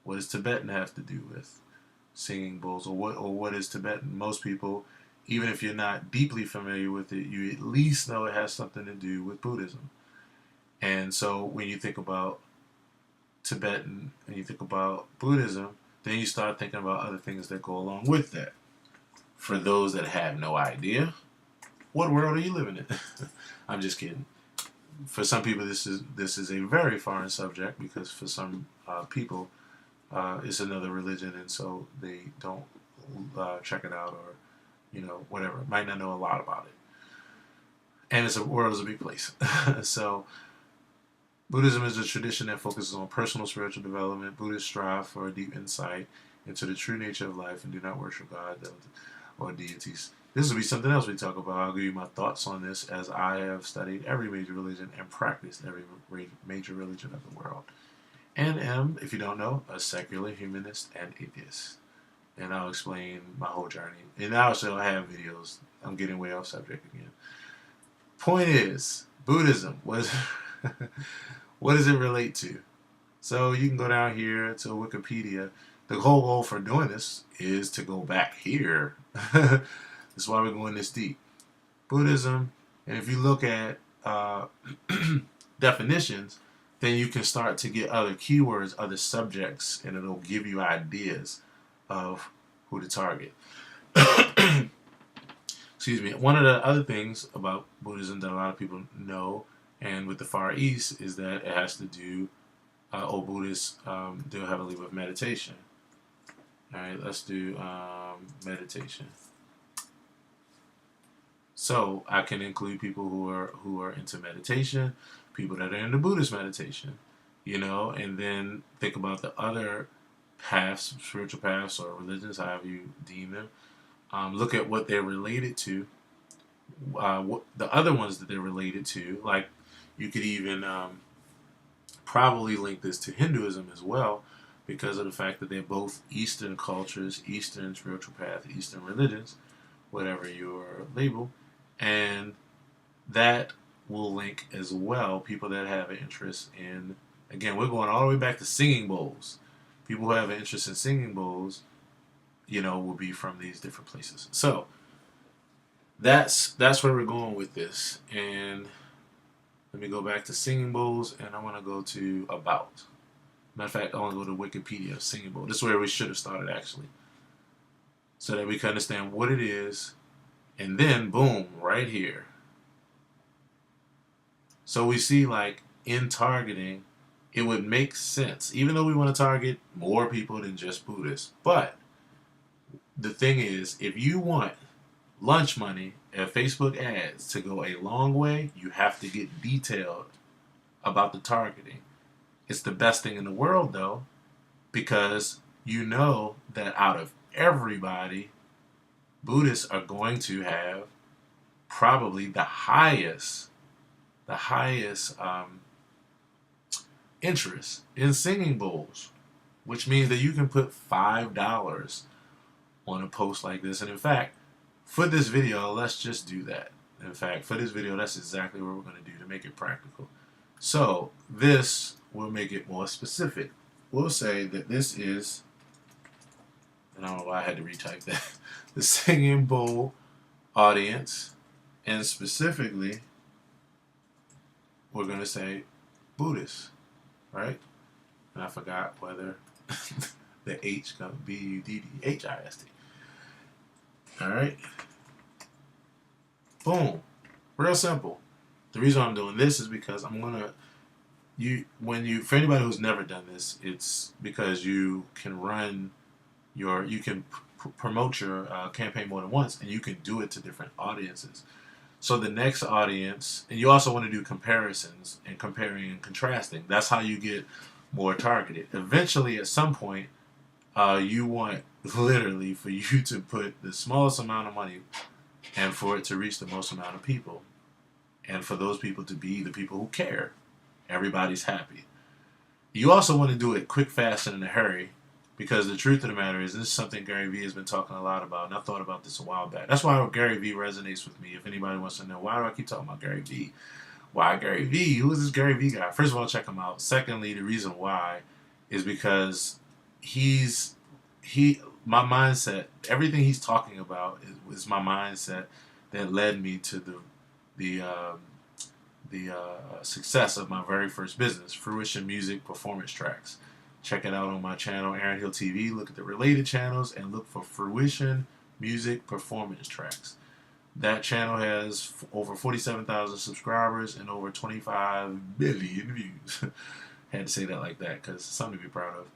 What does Tibetan have to do with singing bowls, or what is Tibetan? Most people, even if you're not deeply familiar with it, you at least know it has something to do with Buddhism. And so when you think about Tibetan and you think about Buddhism, then you start thinking about other things that go along with that. For those that have no idea, what world are you living in? I'm just kidding. For some people, this is a very foreign subject, because for some people, it's another religion, and so they don't check it out, or whatever. Might not know a lot about it. And world is a big place. So Buddhism is a tradition that focuses on personal spiritual development. Buddhists strive for a deep insight into the true nature of life and do not worship God or deities. This will be something else we talk about. I'll give you my thoughts on this, as I have studied every major religion and practiced every major religion of the world. And am, if you don't know, a secular humanist and atheist. And I'll explain my whole journey. And I also have videos. I'm getting way off subject again. Point is, Buddhism, what does it relate to? So you can go down here to Wikipedia. The whole goal for doing this is to go back here. That's why we're going this deep. Buddhism, and if you look at definitions, then you can start to get other keywords, other subjects, and it'll give you ideas of who to target. Excuse me. One of the other things about Buddhism that a lot of people know, and with the Far East, is that it has to do, Buddhists deal heavily with meditation. All right, let's do meditation. So I can include people who are into meditation, people that are into Buddhist meditation, and then think about the other paths, spiritual paths or religions, however you deem them. Look at what they're related to, what the other ones that they're related to. Like, you could even probably link this to Hinduism as well, because of the fact that they're both Eastern cultures, Eastern spiritual path, Eastern religions, whatever your label, and that will link as well people that have an interest in, again, we're going all the way back to singing bowls. People who have an interest in singing bowls, will be from these different places. So that's where we're going with this. And let me go back to singing bowls, and I want to go to about. Matter of fact, I want to go to Wikipedia, singing bowl. This is where we should have started, actually, so that we can understand what it is. And then, boom, right here. So we see, like, in targeting, it would make sense, even though we want to target more people than just Buddhists. But the thing is, if you want lunch money and Facebook ads to go a long way, you have to get detailed about the targeting. It's the best thing in the world, though, because you know that out of everybody, Buddhists are going to have probably the highest interest in singing bowls, which means that you can put $5 on a post like this. And in fact, for this video, let's just do that. In fact, for this video, that's exactly what we're going to do to make it practical. So this will make it more specific. We'll say that this is, and I don't know why I had to retype that, the singing bowl audience, and specifically, we're going to say Buddhist, right? And I forgot whether the H comes Buddhist. All right. Boom. Real simple. The reason I'm doing this is because I'm going to, for anybody who's never done this, it's because you can promote your campaign more than once, and you can do it to different audiences. So the next audience, and you also want to do comparisons and comparing and contrasting. That's how you get more targeted. Eventually, at some point, you want literally for you to put the smallest amount of money and for it to reach the most amount of people. And for those people to be the people who care. Everybody's happy. You also want to do it quick, fast, and in a hurry, because the truth of the matter is this is something Gary Vee has been talking a lot about, and I thought about this a while back. That's why Gary Vee resonates with me. If anybody wants to know, why do I keep talking about Gary Vee? Why Gary Vee? Who is this Gary Vee guy? First of all, check him out. Secondly, the reason why is because my mindset, everything he's talking about is my mindset that led me to the success of my very first business, Fruition Music Performance Tracks. Check it out on my channel, Aaron Hill TV. Look at the related channels and look for Fruition Music Performance Tracks. That channel has over 47,000 subscribers and over 25 billion views. Had to say that like that because it's something to be proud of.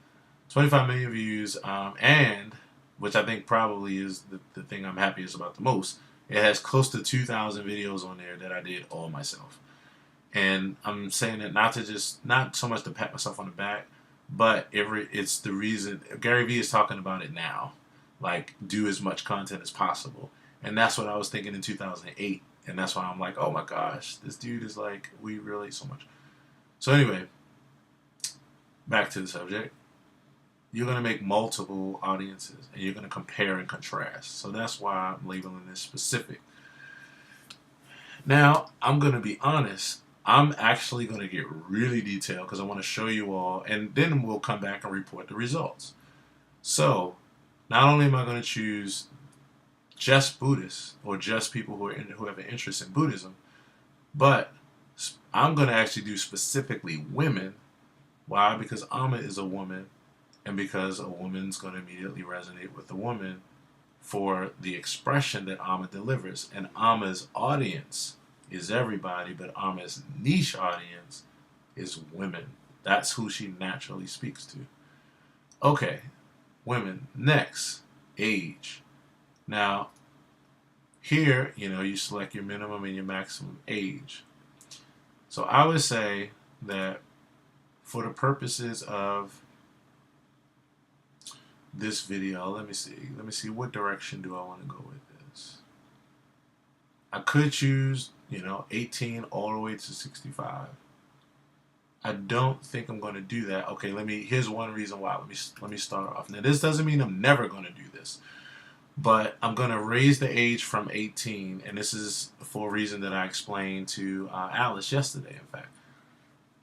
25 million views, and which I think probably is the thing I'm happiest about the most. It has close to 2,000 videos on there that I did all myself. And I'm saying that not so much to pat myself on the back, but it's the reason Gary Vee is talking about it now. Like, do as much content as possible. And that's what I was thinking in 2008. And that's why I'm like, oh my gosh, this dude is like, we relate so much. So anyway, back to the subject. You're going to make multiple audiences and you're going to compare and contrast. So that's why I'm labeling this specific. Now, I'm going to be honest. I'm actually going to get really detailed because I want to show you all, and then we'll come back and report the results. So, not only am I going to choose just Buddhists or just people who have an interest in Buddhism, but I'm going to actually do specifically women. Why? Because Amma is a woman, and because a woman's going to immediately resonate with the woman for the expression that Amma delivers. And Amma's audience is everybody, but Amma's niche audience is women. That's who she naturally speaks to. Okay, women. Next, age. Now, here, you select your minimum and your maximum age. So I would say that for the purposes of this video, let me see what direction do I want to go with this. I could choose 18 all the way to 65. I don't think I'm going to do that. Okay, here's one reason why. Let me start off. Now, this doesn't mean I'm never going to do this, but I'm going to raise the age from 18, and this is for a reason that I explained to Alice yesterday, in fact,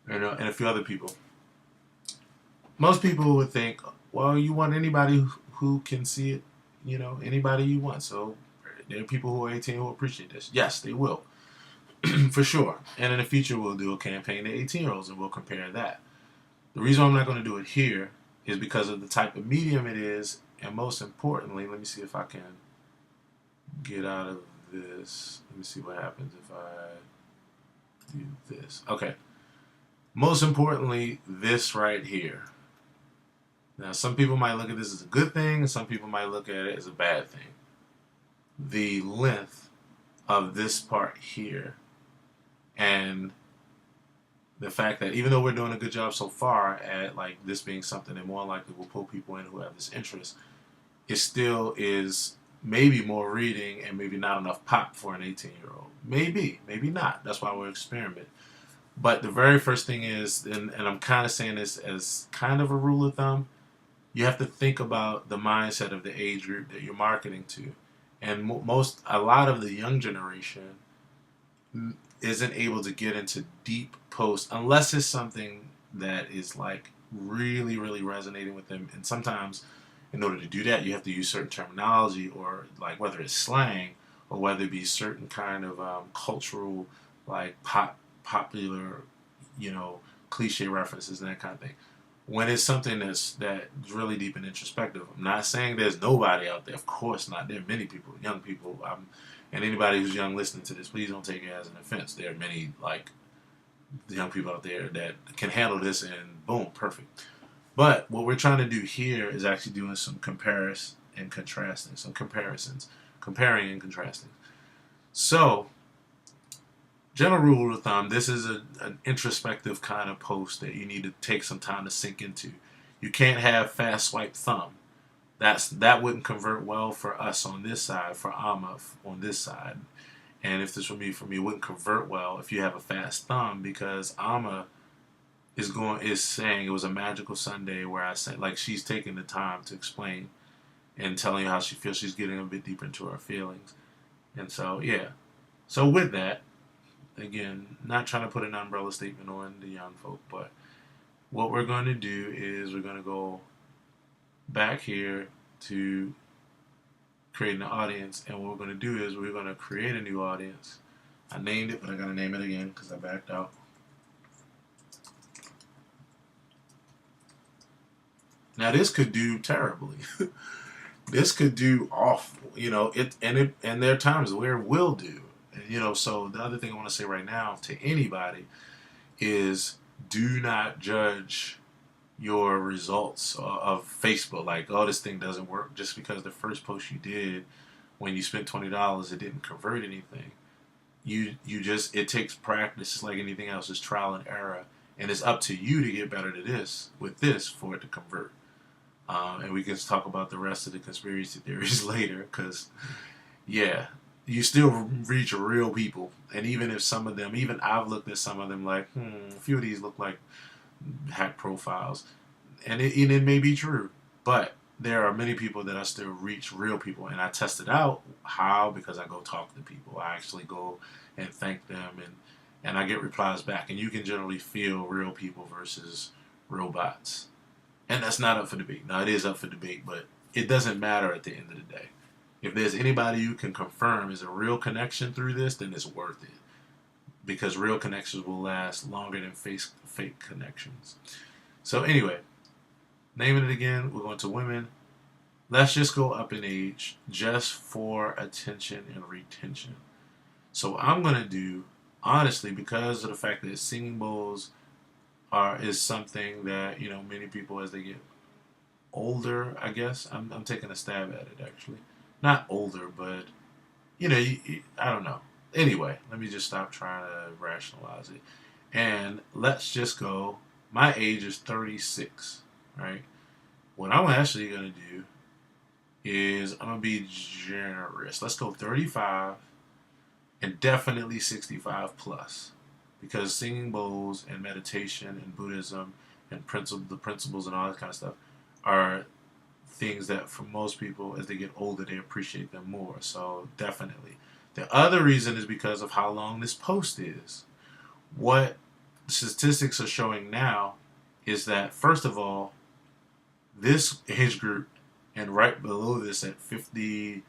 and a few other people. Most people would think, well, you want anybody who can see it, anybody you want. So there are people who are 18 who appreciate this. Yes, they will. For sure. And in the future, we'll do a campaign to 18-year-olds and we'll compare that. The reason I'm not going to do it here is because of the type of medium it is. And most importantly, let me see if I can get out of this. Let me see what happens if I do this. Okay. Most importantly, this right here. Now, some people might look at this as a good thing, and some people might look at it as a bad thing. The length of this part here, and the fact that even though we're doing a good job so far at like this being something that more likely will pull people in who have this interest, it still is maybe more reading and maybe not enough pop for an 18-year-old. Maybe not. That's why we're experimenting. But the very first thing is, and I'm kind of saying this as kind of a rule of thumb, you have to think about the mindset of the age group that you're marketing to. And a lot of the young generation isn't able to get into deep posts unless it's something that is like really, really resonating with them. And sometimes in order to do that, you have to use certain terminology, or like whether it's slang or whether it be certain kind of cultural, like popular, cliche references and that kind of thing. When it's something that's really deep and introspective, I'm not saying there's nobody out there. Of course not. There are many people, young people, and anybody who's young listening to this, please don't take it as an offense. There are many like young people out there that can handle this, and boom, perfect. But what we're trying to do here is actually doing some comparison and contrasting, some comparisons, comparing and contrasting. So, general rule of thumb, this is an introspective kind of post that you need to take some time to sink into. You can't have fast swipe thumb. That wouldn't convert well for us on this side, for Amma on this side. And if this were me, for me, it wouldn't convert well if you have a fast thumb, because Amma is saying it was a magical Sunday, where I say, like, she's taking the time to explain and telling you how she feels. She's getting a bit deeper into her feelings. And so, yeah. So with that, again, not trying to put an umbrella statement on the young folk, but what we're going to do is we're going to go back here to create an audience, and what we're going to do is we're going to create a new audience. I named it, but I got to name it again because I backed out. Now this could do terribly. This could do awful. And there are times where it will do. So the other thing I want to say right now to anybody is, do not judge your results of Facebook. Like, oh, this thing doesn't work just because the first post you did when you spent $20, it didn't convert anything. It takes practice. It's like anything else. It's trial and error. And it's up to you to get better with this for it to convert. And we can talk about the rest of the conspiracy theories later, because, yeah, you still reach real people. And even if some of them, even I've looked at some of them like, a few of these look like hack profiles. And it may be true. But there are many people that I still reach real people. And I test it out. How? Because I go talk to people. I actually go and thank them. And I get replies back. And you can generally feel real people versus robots. And that's not up for debate. Now, it is up for debate, but it doesn't matter at the end of the day. If there's anybody you can confirm is a real connection through this, then it's worth it. Because real connections will last longer than fake connections. So anyway, naming it again, we're going to women. Let's just go up in age just for attention and retention. So what I'm going to do, honestly, because of the fact that singing bowls is something that, many people, as they get older, I guess, I'm taking a stab at it, actually. Not older, but, I don't know. Anyway, let me just stop trying to rationalize it. And let's just go, my age is 36, right? What I'm actually going to do is I'm going to be generous. Let's go 35 and definitely 65 plus. because singing bowls and meditation and Buddhism and the principles and all that kind of stuff are things that for most people, as they get older, they appreciate them more. So definitely. The other reason is because of how long this post is. What statistics are showing now is that, first of all, this age group and right below this at 50,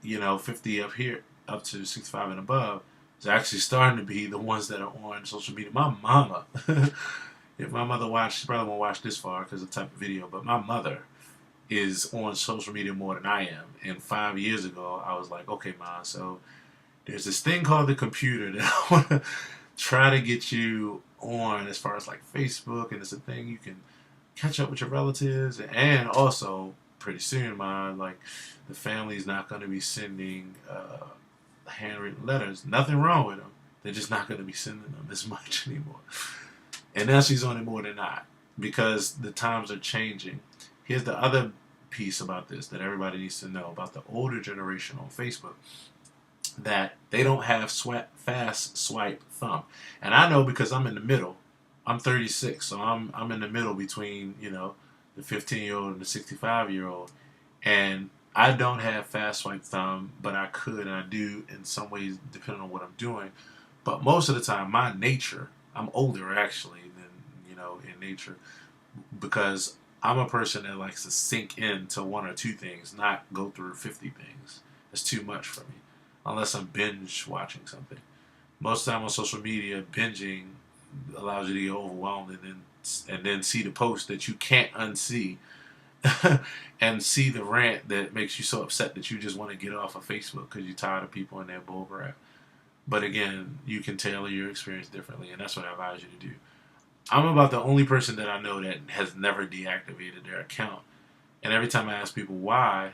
50 up here, up to 65 and above, is actually starting to be the ones that are on social media. My mama, if my mother watched, she probably won't watch this far because of the type of video, but my mother is on social media more than I am. And 5 years ago, I was like, okay, Mom, so there's this thing called the computer that I want to try to get you on as far as like Facebook, and it's a thing you can catch up with your relatives, and also pretty soon, like the family's not going to be sending handwritten letters. Nothing wrong with them. They're just not going to be sending them as much anymore. And now she's on it more than not because the times are changing. Here's the other piece about this that everybody needs to know about the older generation on Facebook, that they don't have fast swipe thumb. And I know because I'm in the middle. I'm 36, so I'm in the middle between, the 15-year-old and the 65-year-old. And I don't have fast swipe thumb, but I could, and I do in some ways depending on what I'm doing. But most of the time, my nature, I'm older actually than, in nature, because I'm a person that likes to sink into one or two things, not go through 50 things. It's too much for me, unless I'm binge watching something. Most of the time on social media, binging allows you to get overwhelmed and then see the post that you can't unsee and see the rant that makes you so upset that you just want to get off of Facebook because you're tired of people and their bull crap. But again, you can tailor your experience differently, and that's what I advise you to do. I'm about the only person that I know that has never deactivated their account. And every time I ask people why,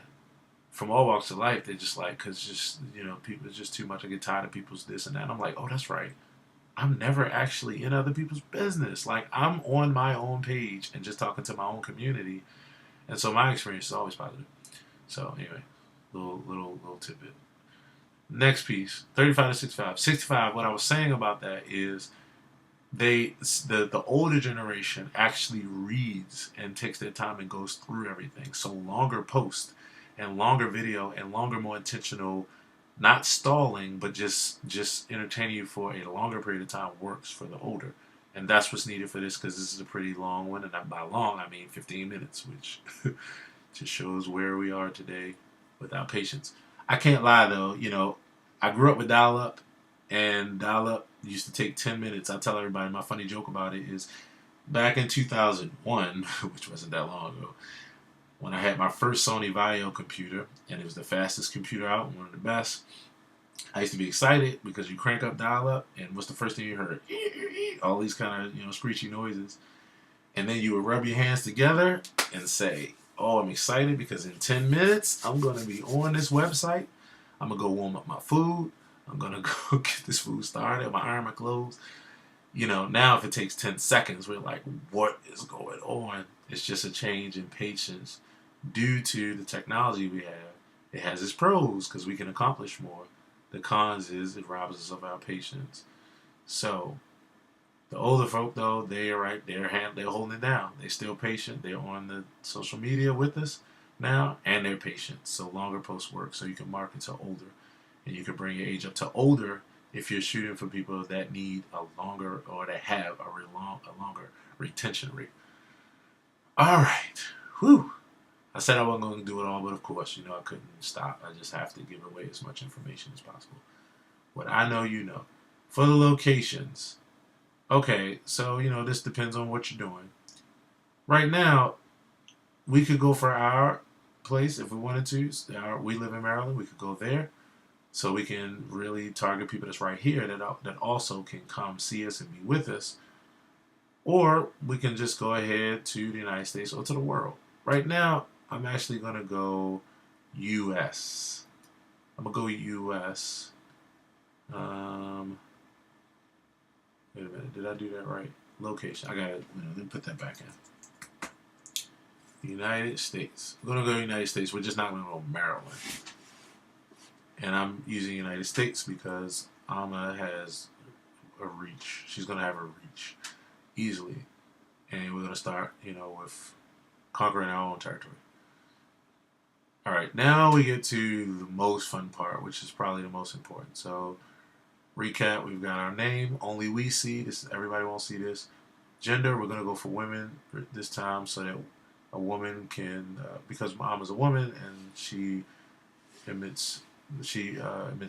from all walks of life, they're just like, because people, it's just too much. I get tired of people's this and that. And I'm like, oh, that's right. I'm never actually in other people's business. Like, I'm on my own page and just talking to my own community. And so my experience is always positive. So anyway, little tidbit. Next piece, 35 to 65. 65, what I was saying about that is the older generation actually reads and takes their time and goes through everything. So longer posts and longer video and longer, more intentional, not stalling, but just entertaining you for a longer period of time works for the older. And that's what's needed for this, because this is a pretty long one. And by long, I mean 15 minutes, which just shows where we are today without patience. I can't lie, though. I grew up with dial-up, and dial-up used to take 10 minutes. I tell everybody, my funny joke about it is back in 2001, which wasn't that long ago, when I had my first Sony Vaio computer, and it was the fastest computer out, one of the best, I used to be excited because you crank up dial-up, and what's the first thing you heard? All these kind of screechy noises. And then you would rub your hands together and say, oh, I'm excited because in 10 minutes, I'm going to be on this website. I'm going to go warm up my food. I'm going to go get this food started. I'm going to iron my clothes. Now if it takes 10 seconds, we're like, what is going on? It's just a change in patience due to the technology we have. It has its pros because we can accomplish more. The cons is it robs us of our patience. So the older folk, though, they're right. They're holding it down. They're still patient. They're on the social media with us now, and they're patient. So longer posts work. So you can market to older, and you can bring your age up to older if you're shooting for people that need a longer, or that have a longer retention rate. All right. Whew. I said I wasn't going to do it all, but of course, I couldn't stop. I just have to give away as much information as possible. What I know, For the locations, okay, so, this depends on what you're doing. Right now, we could go for our place if we wanted to. We live in Maryland. We could go there. So we can really target people that's right here that also can come see us and be with us. Or we can just go ahead to the United States or to the world. Right now, I'm actually going to go U.S. I'm going to go U.S. Wait a minute. Did I do that right? Location. I got to let me put that back in. United States. I'm going to go United States. We're just not going to go Maryland. And I'm using United States because Alma has a reach. She's going to have a reach easily. And we're going to start, with conquering our own territory. All right, now we get to the most fun part, which is probably the most important. So, recap, we've got our name, only we see this, everybody won't see this. Gender, we're going to go for women this time so that a woman can, because mom is a woman and she emits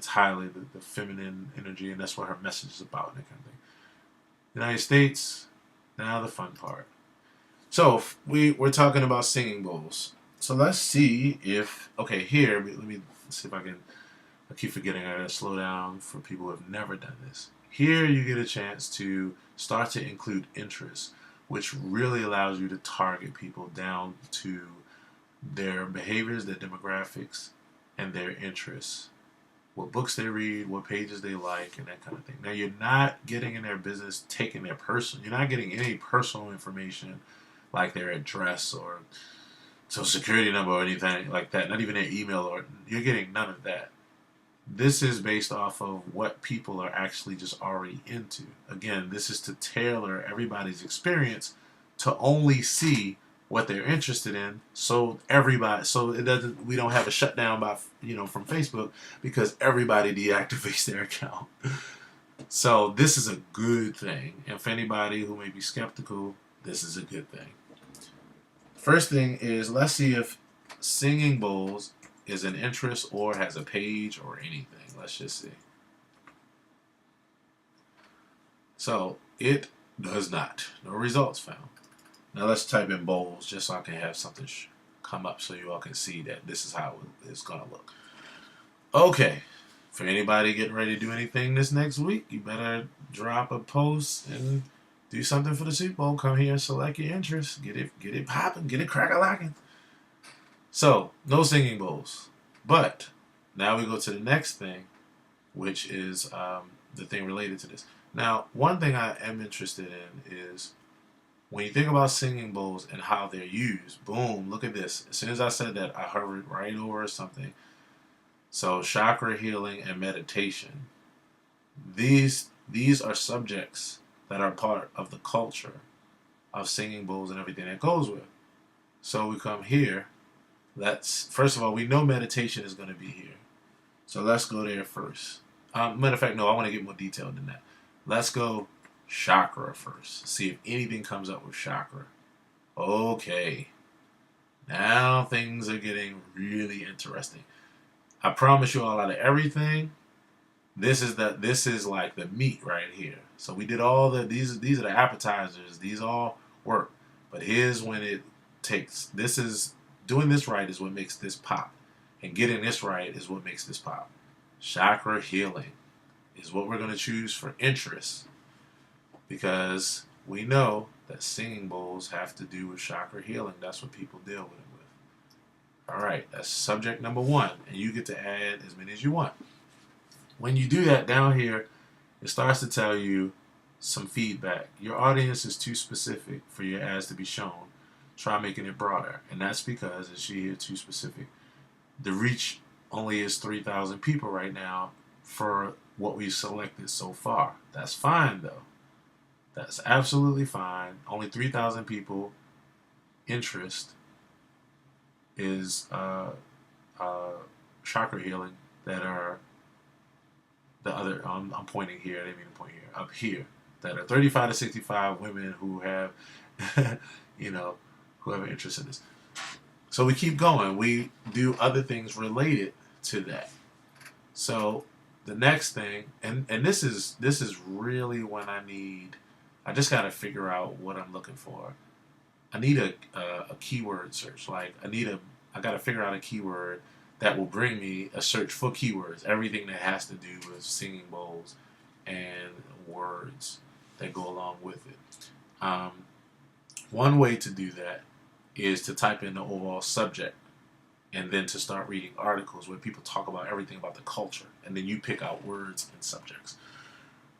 highly the feminine energy, and that's what her message is about, and that kind of thing. United States, now the fun part. So we're talking about singing bowls. So let's see if, okay, here, let me see if I keep forgetting I gotta slow down for people who have never done this. Here you get a chance to start to include interests, which really allows you to target people down to their behaviors, their demographics, and their interests. What books they read, what pages they like, and that kind of thing. Now, you're not getting in their business, taking their personal. You're not getting any personal information like their address or social security number or anything like that. Not even their email, or you're getting none of that. This is based off of what people are actually just already into. Again, this is to tailor everybody's experience to only see what they're interested in, so we don't have a shutdown from Facebook because everybody deactivates their account. So this is a good thing, and for anybody who may be skeptical, this is a good thing. First thing is, let's see if Singing Bowls is an interest or has a page or anything. Let's just see. So it does not. No results found. Now let's type in bowls just so I can have something come up so you all can see that this is how it's going to look. Okay. For anybody getting ready to do anything this next week, you better drop a post and do something for the Super Bowl. Come here and select your interest. Get it popping. Get it crack-a-lacking. So, no singing bowls. But now we go to the next thing, which is the thing related to this. Now, one thing I am interested in is when you think about singing bowls and how they're used, boom, look at this. As soon as I said that, I hovered right over something. So, chakra healing and meditation. These are subjects that are part of the culture of singing bowls and everything that goes with. So, we come here. First of all, we know meditation is going to be here. So, let's go there first. Matter of fact, no, I want to get more detailed than that. Let's go chakra first. See if anything comes up with chakra. Okay. Now things are getting really interesting. I promise you all, out of everything, this is like the meat right here. So we did all these are the appetizers. These all work. But here's when it takes. Doing this right is what makes this pop. And getting this right is what makes this pop. Chakra healing is what we're going to choose for interest. Because we know that singing bowls have to do with chakra healing. That's what people deal with it with. All right, that's subject number 1. And you get to add as many as you want. When you do that down here, it starts to tell you some feedback. Your audience is too specific for your ads to be shown. Try making it broader. And that's because, as you hear, too specific. The reach only is 3,000 people right now for what we've selected so far. That's fine, though. That's absolutely fine. Only 3,000 people. Interest is chakra healing that are the other. I'm pointing here. I didn't mean to point here. Up here, that are 35 to 65 women who have, who have an interest in this. So we keep going. We do other things related to that. So the next thing, and this is really when I just got to figure out what I'm looking for. I need a keyword search. Like I got to figure out a keyword that will bring me a search for keywords. Everything that has to do with singing bowls and words that go along with it. One way to do that is to type in the overall subject and then to start reading articles where people talk about everything about the culture. And then you pick out words and subjects.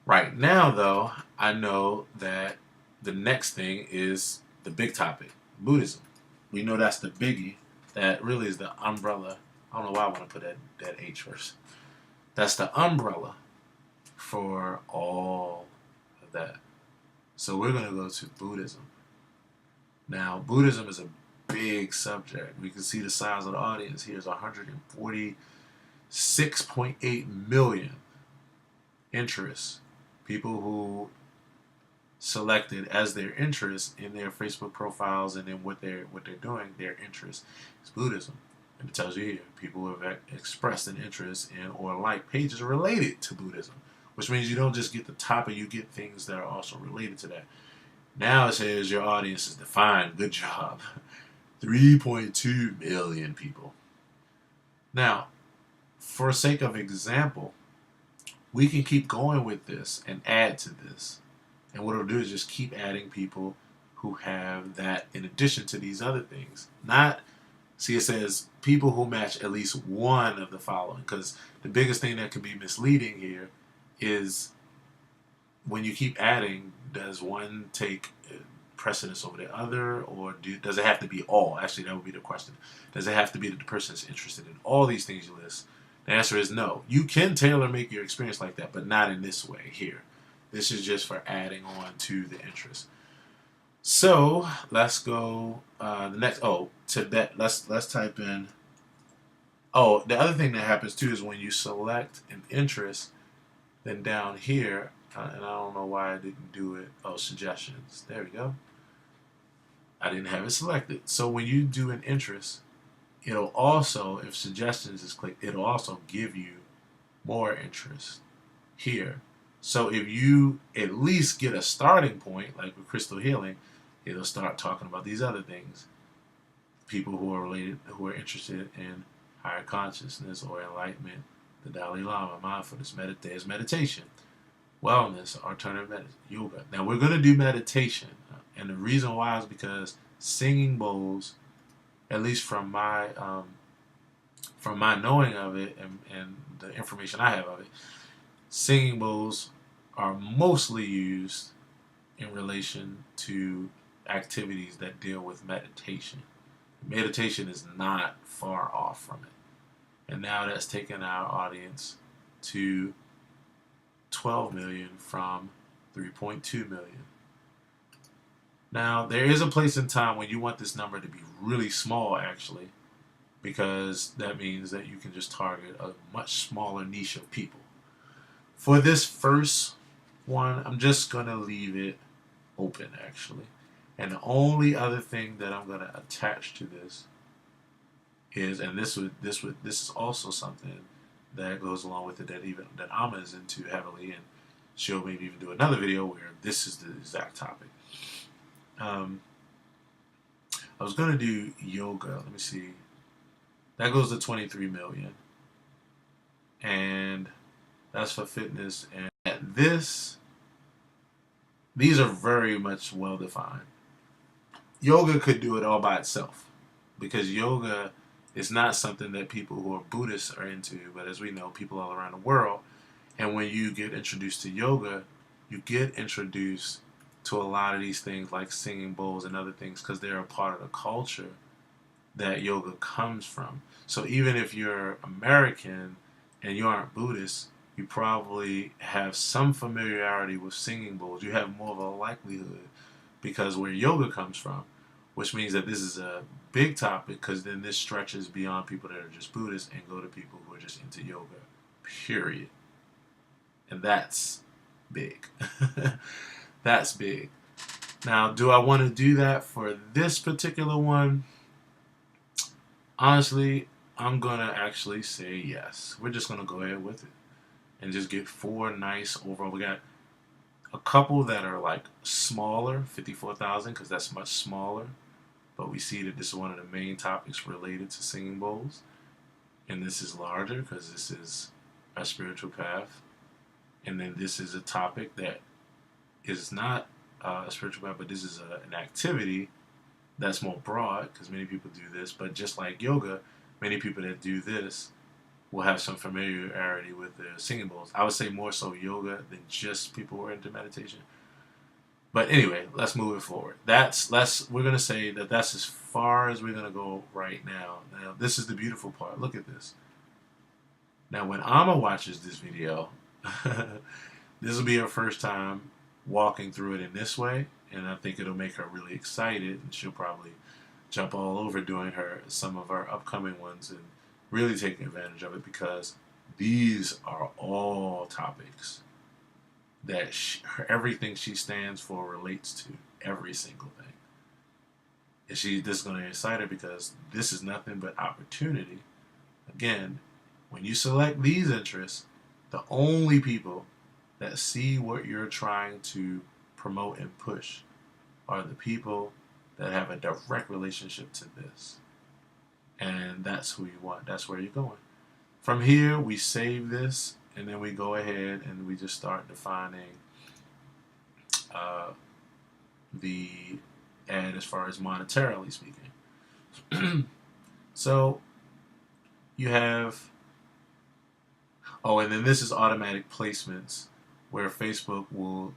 Right now, though, I know that the next thing is the big topic, Buddhism. We know that's the biggie. That really is the umbrella. I don't know why I want to put that H first. That's the umbrella for all that. So we're going to go to Buddhism. Now, Buddhism is a big subject. We can see the size of the audience here is 146.8 million interests. People who selected as their interest in their Facebook profiles and in what they're doing, their interest is Buddhism. And it tells you here, people who have expressed an interest in or like pages related to Buddhism, which means you don't just get the topic, you get things that are also related to that. Now it says your audience is defined. Good job. 3.2 million people. Now, for sake of example, we can keep going with this and add to this. And what it'll do is just keep adding people who have that in addition to these other things. Not, see, it says people who match at least one of the following, because the biggest thing that can be misleading here is when you keep adding, does one take precedence over the other, or does it have to be all? Actually, that would be the question. Does it have to be that the person is interested in all these things you list? The answer is no. You can tailor make your experience like that, but not in this way here. This is just for adding on to the interest. So let's go the next. Oh, to that. Let's type in. Oh, the other thing that happens too is when you select an interest, then down here, and I don't know why I didn't do it. Oh, suggestions. There we go. I didn't have it selected. So when you do an interest, it'll also, if suggestions is clicked, it'll also give you more interest here. So if you at least get a starting point, like with crystal healing, it'll start talking about these other things. People who are related, who are interested in higher consciousness or enlightenment, the Dalai Lama, mindfulness, meditation, wellness, alternative medicine, yoga. Now we're going to do meditation. And the reason why is because singing bowls, at least from my knowing of it and the information I have of it, singing bowls are mostly used in relation to activities that deal with meditation. Meditation is not far off from it. And now that's taken our audience to 12 million from 3.2 million. Now, there is a place in time when you want this number to be really small, actually, because that means that you can just target a much smaller niche of people. For this first one, I'm just going to leave it open, actually. And the only other thing that I'm going to attach to this is, and this is also something that goes along with it that Amma is into heavily, and she'll maybe even do another video where this is the exact topic. I was going to do yoga. Let me see. That goes to 23 million. And that's for fitness. And these are very much well defined. Yoga could do it all by itself, because yoga is not something that people who are Buddhists are into, but as we know, people all around the world. And when you get introduced to yoga, you get introduced to a lot of these things like singing bowls and other things, because they're a part of the culture that yoga comes from. So even if you're American and you aren't Buddhist, you probably have some familiarity with singing bowls. You have more of a likelihood because where yoga comes from, which means that this is a big topic, because then this stretches beyond people that are just Buddhists and go to people who are just into yoga, period. And that's big. That's big. Now, do I want to do that for this particular one? Honestly, I'm going to actually say yes. We're just going to go ahead with it and just get 4 nice overall. We got a couple that are like smaller, 54,000, because that's much smaller. But we see that this is one of the main topics related to singing bowls. And this is larger because this is a spiritual path. And then this is a topic that is not a spiritual path, but this is an activity that's more broad, because many people do this. But just like yoga, many people that do this will have some familiarity with the singing bowls. I would say more so yoga than just people who are into meditation. But anyway, let's move it forward. We're gonna say that that's as far as we're gonna go right now. Now, this is the beautiful part. Look at this. Now, when Amma watches this video, this will be her first time walking through it in this way, and I think it'll make her really excited, and she'll probably jump all over doing some of our upcoming ones and really taking advantage of it, because these are all topics that everything she stands for relates to, every single thing. And this is going to excite her because this is nothing but opportunity. Again, when you select these interests, the only people that see what you're trying to promote and push are the people that have a direct relationship to this. And that's who you want. That's where you're going. From here, we save this, and then we go ahead and we just start defining the ad as far as monetarily speaking. So you have, and then this is automatic placements, where Facebook will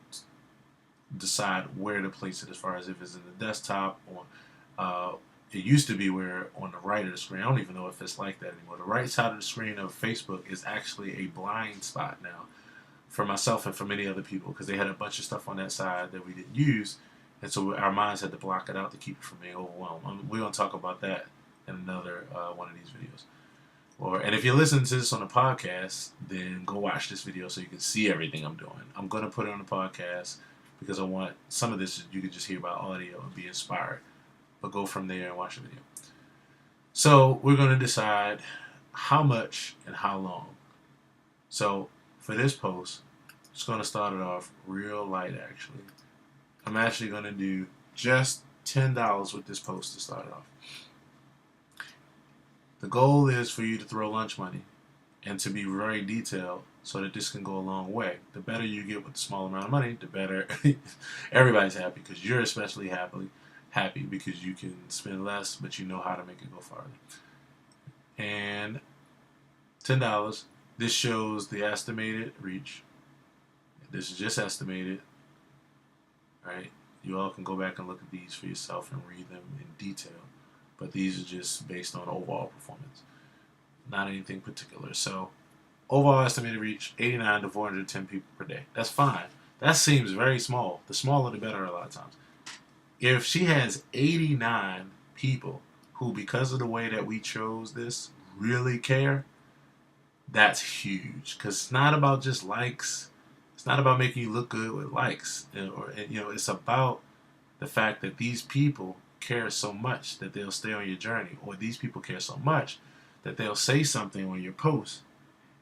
decide where to place it, as far as if it's in the desktop or it used to be where on the right of the screen. I don't even know if it's like that anymore. The right side of the screen of Facebook is actually a blind spot now for myself and for many other people, because they had a bunch of stuff on that side that we didn't use, and so our minds had to block it out to keep it from being overwhelmed. We're going to talk about that in another one of these videos. And if you're listening to this on a podcast, then go watch this video so you can see everything I'm doing. I'm going to put it on the podcast because I want some of this you can just hear by audio and be inspired. But go from there and watch the video. So we're going to decide how much and how long. So for this post, I'm just going to start it off real light, actually. I'm actually going to do just $10 with this post to start it off. The goal is for you to throw lunch money and to be very detailed so that this can go a long way. The better you get with the small amount of money, the better everybody's happy, because you're especially happy because you can spend less, but you know how to make it go farther. And $10, this shows the estimated reach. This is just estimated, right? You all can go back and look at these for yourself and read them in detail, but these are just based on overall performance, not anything particular. So overall estimated reach, 89 to 410 people per day. That's fine. That seems very small. The smaller the better a lot of times. If she has 89 people who, because of the way that we chose this, really care, that's huge. Because it's not about just likes. It's not about making you look good with likes. It's about the fact that these people care so much that they'll stay on your journey, or these people care so much that they'll say something on your post,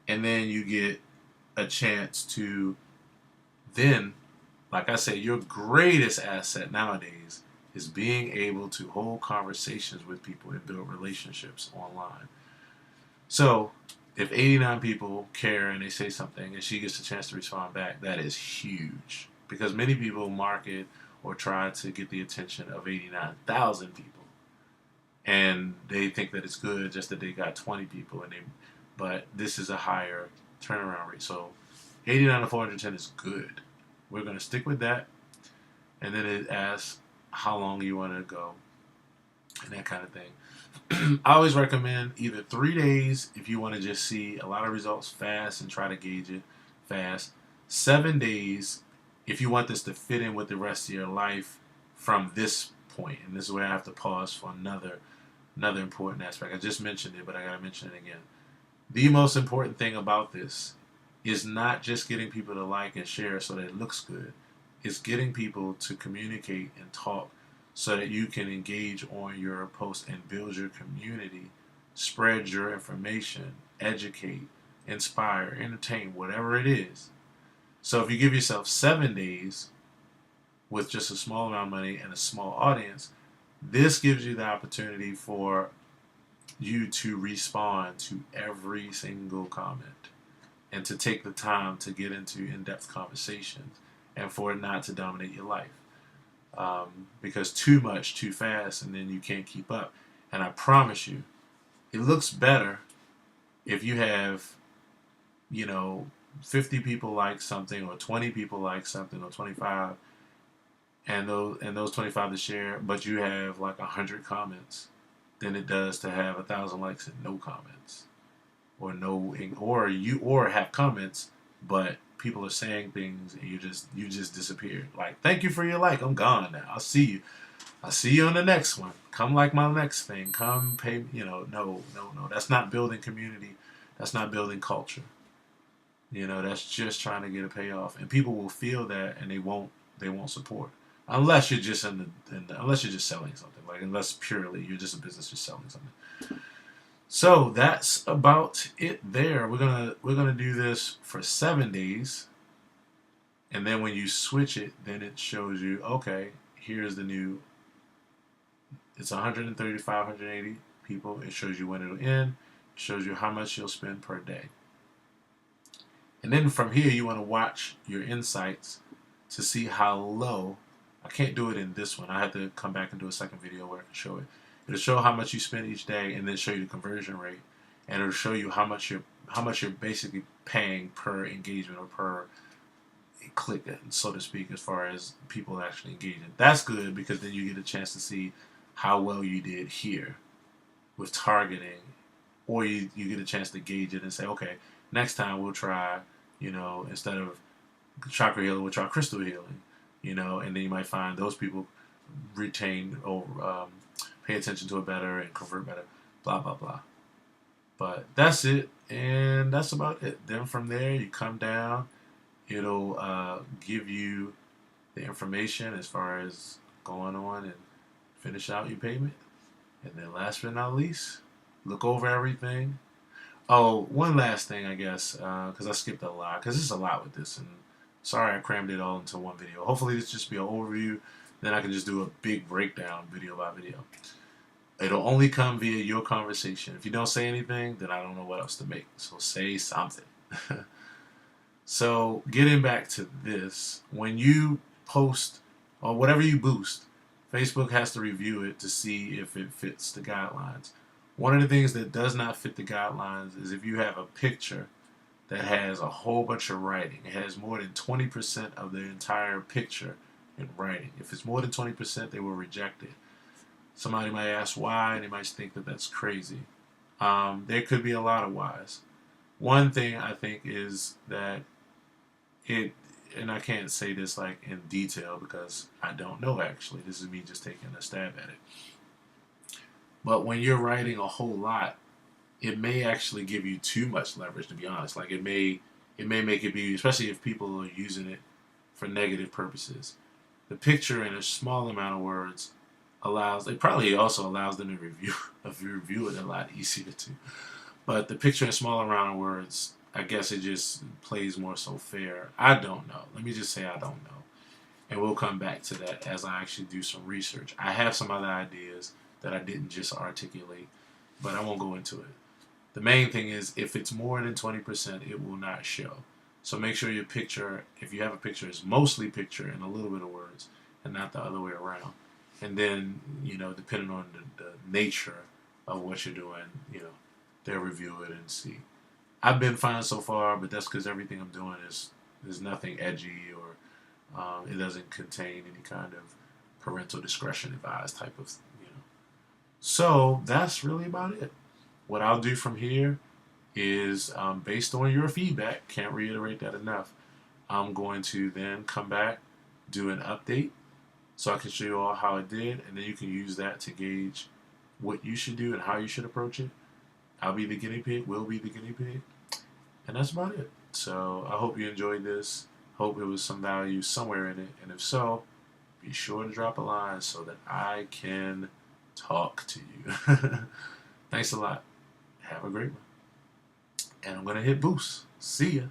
and then you get a chance to then, like I said, your greatest asset nowadays is being able to hold conversations with people and build relationships online. So if 89 people care and they say something and she gets a chance to respond back, that is huge, because many people market or try to get the attention of 89,000 people, and they think that it's good just that they got 20 people, but this is a higher turnaround rate. So 89 to 410 is good. We're going to stick with that. And then it asks how long you want to go and that kind of thing. I always recommend either 3 days if you want to just see a lot of results fast and try to gauge it fast. 7 days if you want this to fit in with the rest of your life from this point. And this is where I have to pause for another important aspect. I just mentioned it, but I got to mention it again. The most important thing about this is not just getting people to like and share so that it looks good. It's getting people to communicate and talk so that you can engage on your post and build your community, spread your information, educate, inspire, entertain, whatever it is. So if you give yourself 7 days with just a small amount of money and a small audience, this gives you the opportunity for you to respond to every single comment and to take the time to get into in-depth conversations, and for it not to dominate your life. Because too much, too fast, and then you can't keep up. And I promise you, it looks better if you have, 50 people like something, or 20 people like something, or 25, and those 25 to share, but you have like 100 comments, than it does to have 1,000 likes and no comments, or have comments but people are saying things and you just disappeared. Like, thank you for your like. I'm gone now. I'll see you on the next one. Come like my next thing. Come pay. No. That's not building community. That's not building culture. That's just trying to get a payoff, and people will feel that, and they won't support unless you're just unless you're just selling something. Like, unless purely you're just a business just selling something. So that's about it. There, we're gonna do this for 7 days, and then when you switch it, then it shows you, okay, here's the new. It's 135, 180 people. It shows you when it'll end. It shows you how much you'll spend per day. And then from here, you want to watch your insights to see how low. I can't do it in this one. I have to come back and do a second video where I can show it. It'll show how much you spend each day, and then show you the conversion rate, and it'll show you how much you're basically paying per engagement or per click, so to speak, as far as people actually engaging. That's good because then you get a chance to see how well you did here with targeting, or you get a chance to gauge it and say, okay, next time we'll try, instead of chakra healing, we'll try crystal healing, and then you might find those people retain or pay attention to it better and convert better, blah, blah, blah. But that's it, and that's about it. Then from there, you come down, it'll give you the information as far as going on and finish out your payment. And then last but not least, look over everything. Oh, one last thing, I guess, because I skipped a lot, because there's a lot with this, and sorry I crammed it all into one video. Hopefully this just be an overview, then I can just do a big breakdown video by video. It'll only come via your conversation. If you don't say anything, then I don't know what else to make, so say something. So getting back to this, when you post, or whatever you boost, Facebook has to review it to see if it fits the guidelines. One of the things that does not fit the guidelines is if you have a picture that has a whole bunch of writing. It has more than 20% of the entire picture in writing. If it's more than 20%, they will reject it. Somebody might ask why, and they might think that that's crazy. There could be a lot of whys. One thing I think is that and I can't say this like in detail because I don't know actually. This is me just taking a stab at it. But when you're writing a whole lot, it may actually give you too much leverage, to be honest. Like it may make it be, especially if people are using it for negative purposes. The picture in a small amount of words it probably also allows them to review it a lot easier too. But the picture in a small amount of words, I guess it just plays more so fair. I don't know. Let me just say I don't know. And we'll come back to that as I actually do some research. I have some other ideas that I didn't just articulate, but I won't go into it. The main thing is if it's more than 20%, it will not show. So make sure your picture, if you have a picture, is mostly picture and a little bit of words and not the other way around. And then, depending on the nature of what you're doing, they'll review it and see. I've been fine so far, but that's because everything I'm doing is nothing edgy or it doesn't contain any kind of parental discretion advised type of. So that's really about it. What I'll do from here is based on your feedback, can't reiterate that enough, I'm going to then come back, do an update so I can show you all how it did, and then you can use that to gauge what you should do and how you should approach it. I'll be the guinea pig, will be the guinea pig, and that's about it. So I hope you enjoyed this. Hope it was some value somewhere in it, and if so, be sure to drop a line so that I can talk to you. Thanks a lot. Have a great one. And I'm going to hit boost. See ya.